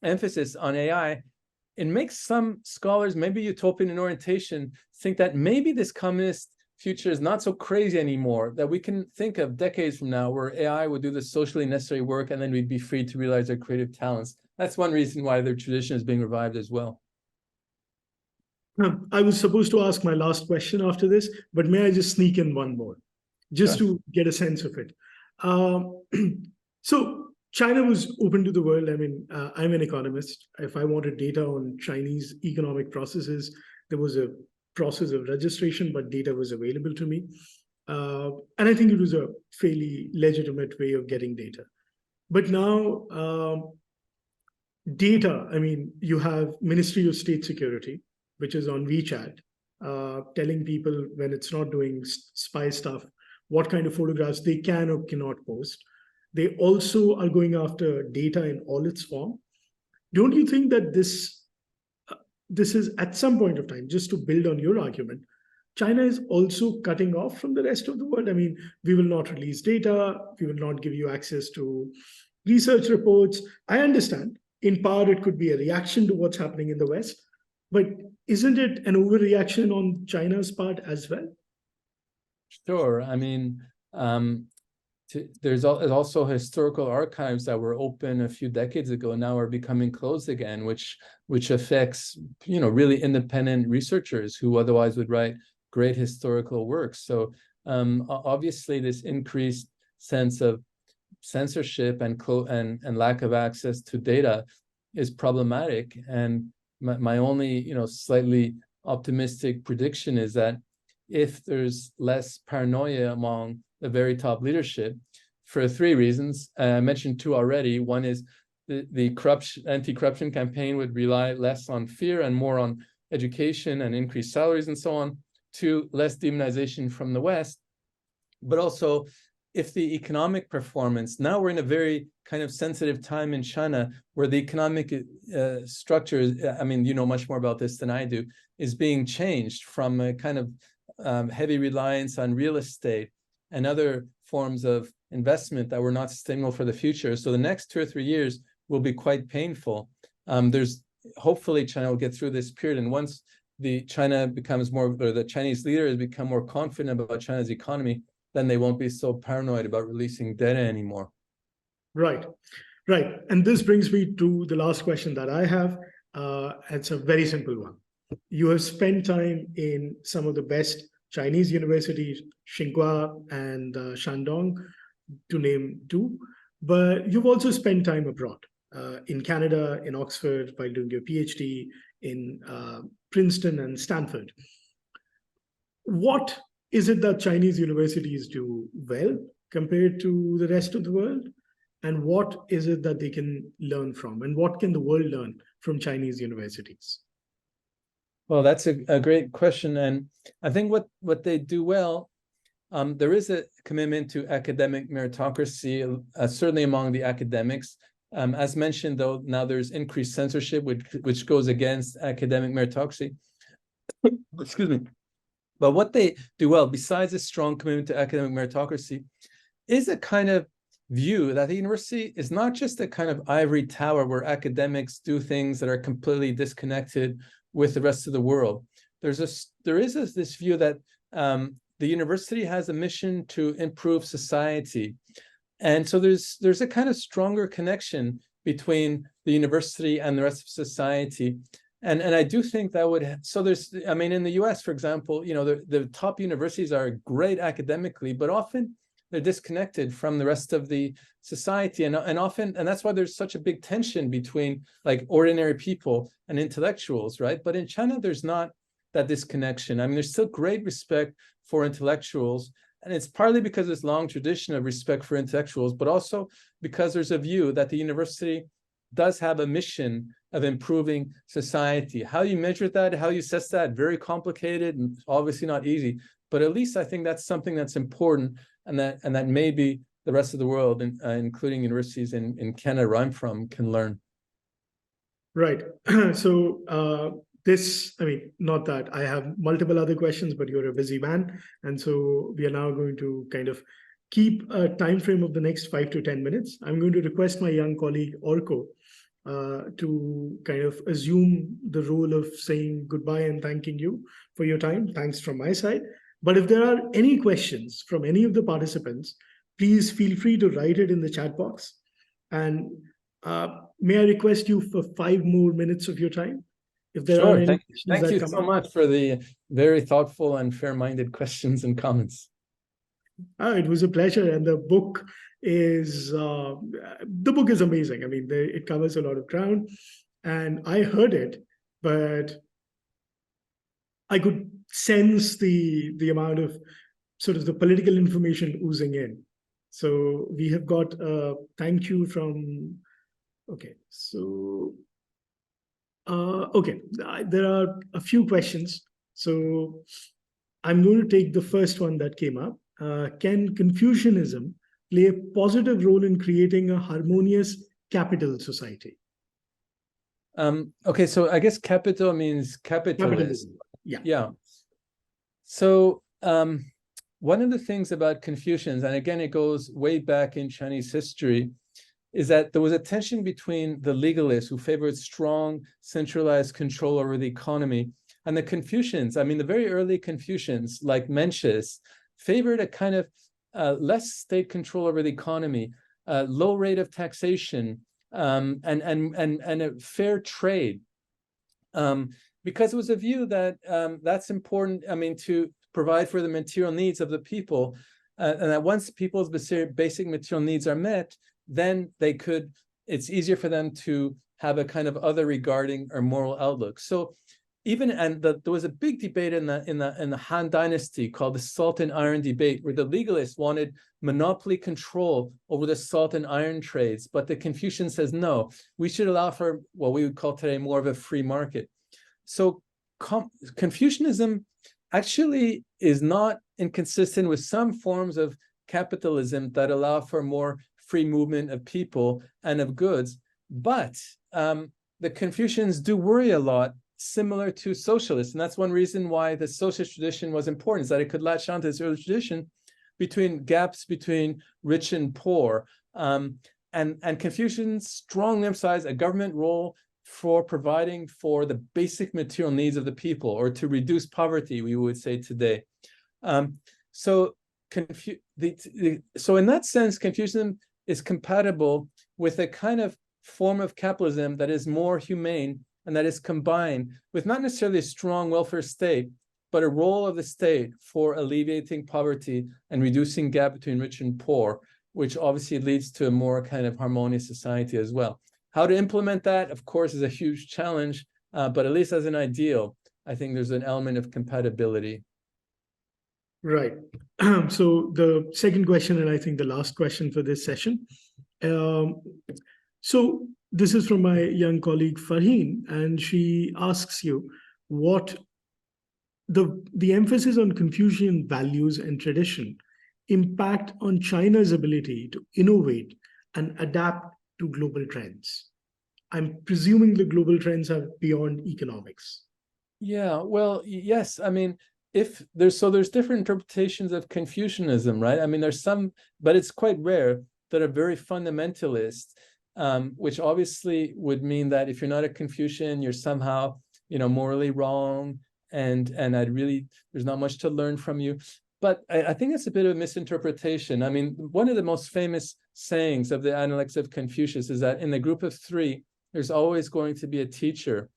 emphasis on AI, it makes some scholars, maybe utopian in orientation, think that maybe this communist future is not so crazy anymore, that we can think of decades from now where AI would do the socially necessary work and then we'd be free to realize their creative talents. That's one reason why their tradition is being revived as well. I was supposed to ask my last question after this, but may I just sneak in one more, just to get a sense of it. So China was open to the world. I mean, I'm an economist. If I wanted data on Chinese economic processes, there was a process of registration, but data was available to me. And I think it was a fairly legitimate way of getting data. But now, data, I mean, you have Ministry of State Security, which is on WeChat, telling people when it's not doing spy stuff, what kind of photographs they can or cannot post. They also are going after data in all its form. Don't you think that this is at some point of time, just to build on your argument, China is also cutting off from the rest of the world? I mean, we will not release data. We will not give you access to research reports. I understand in part it could be a reaction to what's happening in the West, but isn't it an overreaction on China's part as well? Sure. I mean, there's also historical archives that were open a few decades ago now are becoming closed again, which affects, really independent researchers who otherwise would write great historical works. So obviously this increased sense of censorship and lack of access to data is problematic. And my only, slightly optimistic prediction is that if there's less paranoia among the very top leadership, for three reasons. I mentioned two already. One is the anti-corruption campaign would rely less on fear and more on education and increased salaries and so on, to less demonization from the West. But also, if the economic performance, now we're in a very kind of sensitive time in China where the economic structure, I mean, you know much more about this than I do, is being changed from a kind of heavy reliance on real estate and other forms of investment that were not sustainable for the future. So the next 2 or 3 years will be quite painful. Hopefully China will get through this period, and once the Chinese leaders become more confident about China's economy, then they won't be so paranoid about releasing data anymore. Right. And this brings me to the last question that I have. It's a very simple one. You have spent time in some of the best Chinese universities, Tsinghua and Shandong, to name two, but you've also spent time abroad, in Canada, in Oxford, while doing your PhD, in Princeton and Stanford. What is it that Chinese universities do well compared to the rest of the world? And what is it that they can learn from? And what can the world learn from Chinese universities? Well, that's a great question. And I think what they do well, there is a commitment to academic meritocracy, certainly among the academics. As mentioned, though, now there's increased censorship, which goes against academic meritocracy. Excuse me. But what they do well, besides a strong commitment to academic meritocracy, is a kind of view that the university is not just a kind of ivory tower where academics do things that are completely disconnected with the rest of the world. There is this view that the university has a mission to improve society. And so there's a kind of stronger connection between the university and the rest of society. And I do think that in the US, for example, the top universities are great academically, but often they're disconnected from the rest of the society. And that's why there's such a big tension between like ordinary people and intellectuals, right? But in China, there's not that disconnection. I mean, there's still great respect for intellectuals. And it's partly because of this long tradition of respect for intellectuals, but also because there's a view that the university does have a mission of improving society. How you measure that, how you assess that, very complicated and obviously not easy. But at least I think that's something that's important, and that maybe the rest of the world, including universities in Canada, where I'm from, can learn. Right. So not that I have multiple other questions, but you're a busy man. And so we are now going to kind of keep a time frame of the next 5 to 10 minutes. I'm going to request my young colleague, Orko, to kind of assume the role of saying goodbye and thanking you for your time. Thanks from my side. But if there are any questions from any of the participants, please feel free to write it in the chat box. And may I request you for 5 more minutes of your time? If there are any questions, thank you so much for the very thoughtful and fair-minded questions and comments. It was a pleasure. And the book is amazing. I mean, it covers a lot of ground, and I heard it, but I could sense the amount of sort of the political information oozing in. So we have got a thank you from, okay, so, there are a few questions. So I'm going to take the first one that came up. Can Confucianism play a positive role in creating a harmonious capital society? Okay, so I guess capital means capitalism. Yeah. So one of the things about Confucians, and again, it goes way back in Chinese history, is that there was a tension between the legalists who favored strong, centralized control over the economy, and the Confucians. I mean, the very early Confucians, like Mencius, favored a kind of less state control over the economy, low rate of taxation, and a fair trade, because it was a view that that's important. I mean, to provide for the material needs of the people, and that once people's basic material needs are met, then it's easier for them to have a kind of other regarding or moral outlook. So there was a big debate in the Han Dynasty called the Salt and Iron debate, where the legalists wanted monopoly control over the salt and iron trades, but the Confucian says no, we should allow for what we would call today more of a free market. So Confucianism actually is not inconsistent with some forms of capitalism that allow for more free movement of people and of goods, but the Confucians do worry a lot, similar to socialists. And that's one reason why the socialist tradition was important, is that it could latch onto this early tradition between gaps between rich and poor. And Confucians strongly emphasize a government role for providing for the basic material needs of the people, or to reduce poverty, we would say today. So in that sense, Confucianism is compatible with a kind of form of capitalism that is more humane and that is combined with not necessarily a strong welfare state, but a role of the state for alleviating poverty and reducing gap between rich and poor, which obviously leads to a more kind of harmonious society as well. How to implement that, of course, is a huge challenge, but at least as an ideal, I think there's an element of compatibility. Right. So the second question, and I think the last question for this session. So this is from my young colleague Farheen, and she asks you what the emphasis on Confucian values and tradition impact on China's ability to innovate and adapt to global trends. I'm presuming the global trends are beyond economics. Yeah, well, yes. I mean, there's different interpretations of Confucianism, right? I mean, there's some, but it's quite rare, that are very fundamentalist, which obviously would mean that if you're not a Confucian, you're somehow, morally wrong, and there's not much to learn from you. But I think it's a bit of a misinterpretation. I mean, one of the most famous sayings of the Analects of Confucius is that in the group of three, there's always going to be a teacher.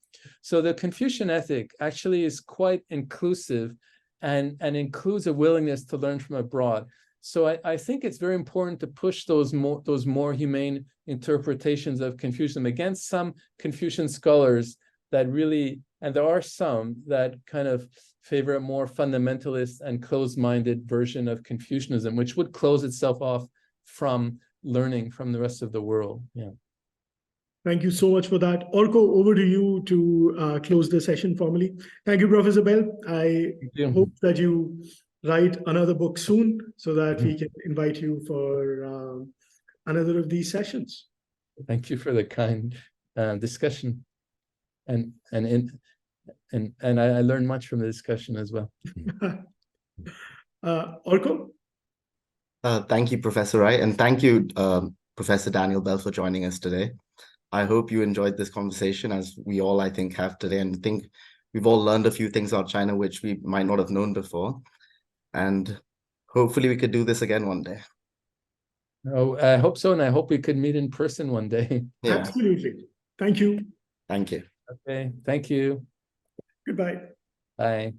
So the Confucian ethic actually is quite inclusive and includes a willingness to learn from abroad. So I think it's very important to push those more humane interpretations of Confucianism against some Confucian scholars that really, and there are some that kind of favor a more fundamentalist and closed-minded version of Confucianism, which would close itself off from learning from the rest of the world. Yeah. Thank you so much for that. Orko, over to you to close the session formally. Thank you, Professor Bell. I hope that you write another book soon so that we can invite you for another of these sessions. Thank you for the kind discussion. And I learned much from the discussion as well. Orko? Thank you, Professor Rai, and thank you, Professor Daniel Bell, for joining us today. I hope you enjoyed this conversation, as we all, I think, have today, and I think we've all learned a few things about China which we might not have known before. And hopefully we could do this again one day. Oh, I hope so, and I hope we could meet in person one day. Yeah. Absolutely. Thank you. Thank you. Okay, thank you. Goodbye. Bye.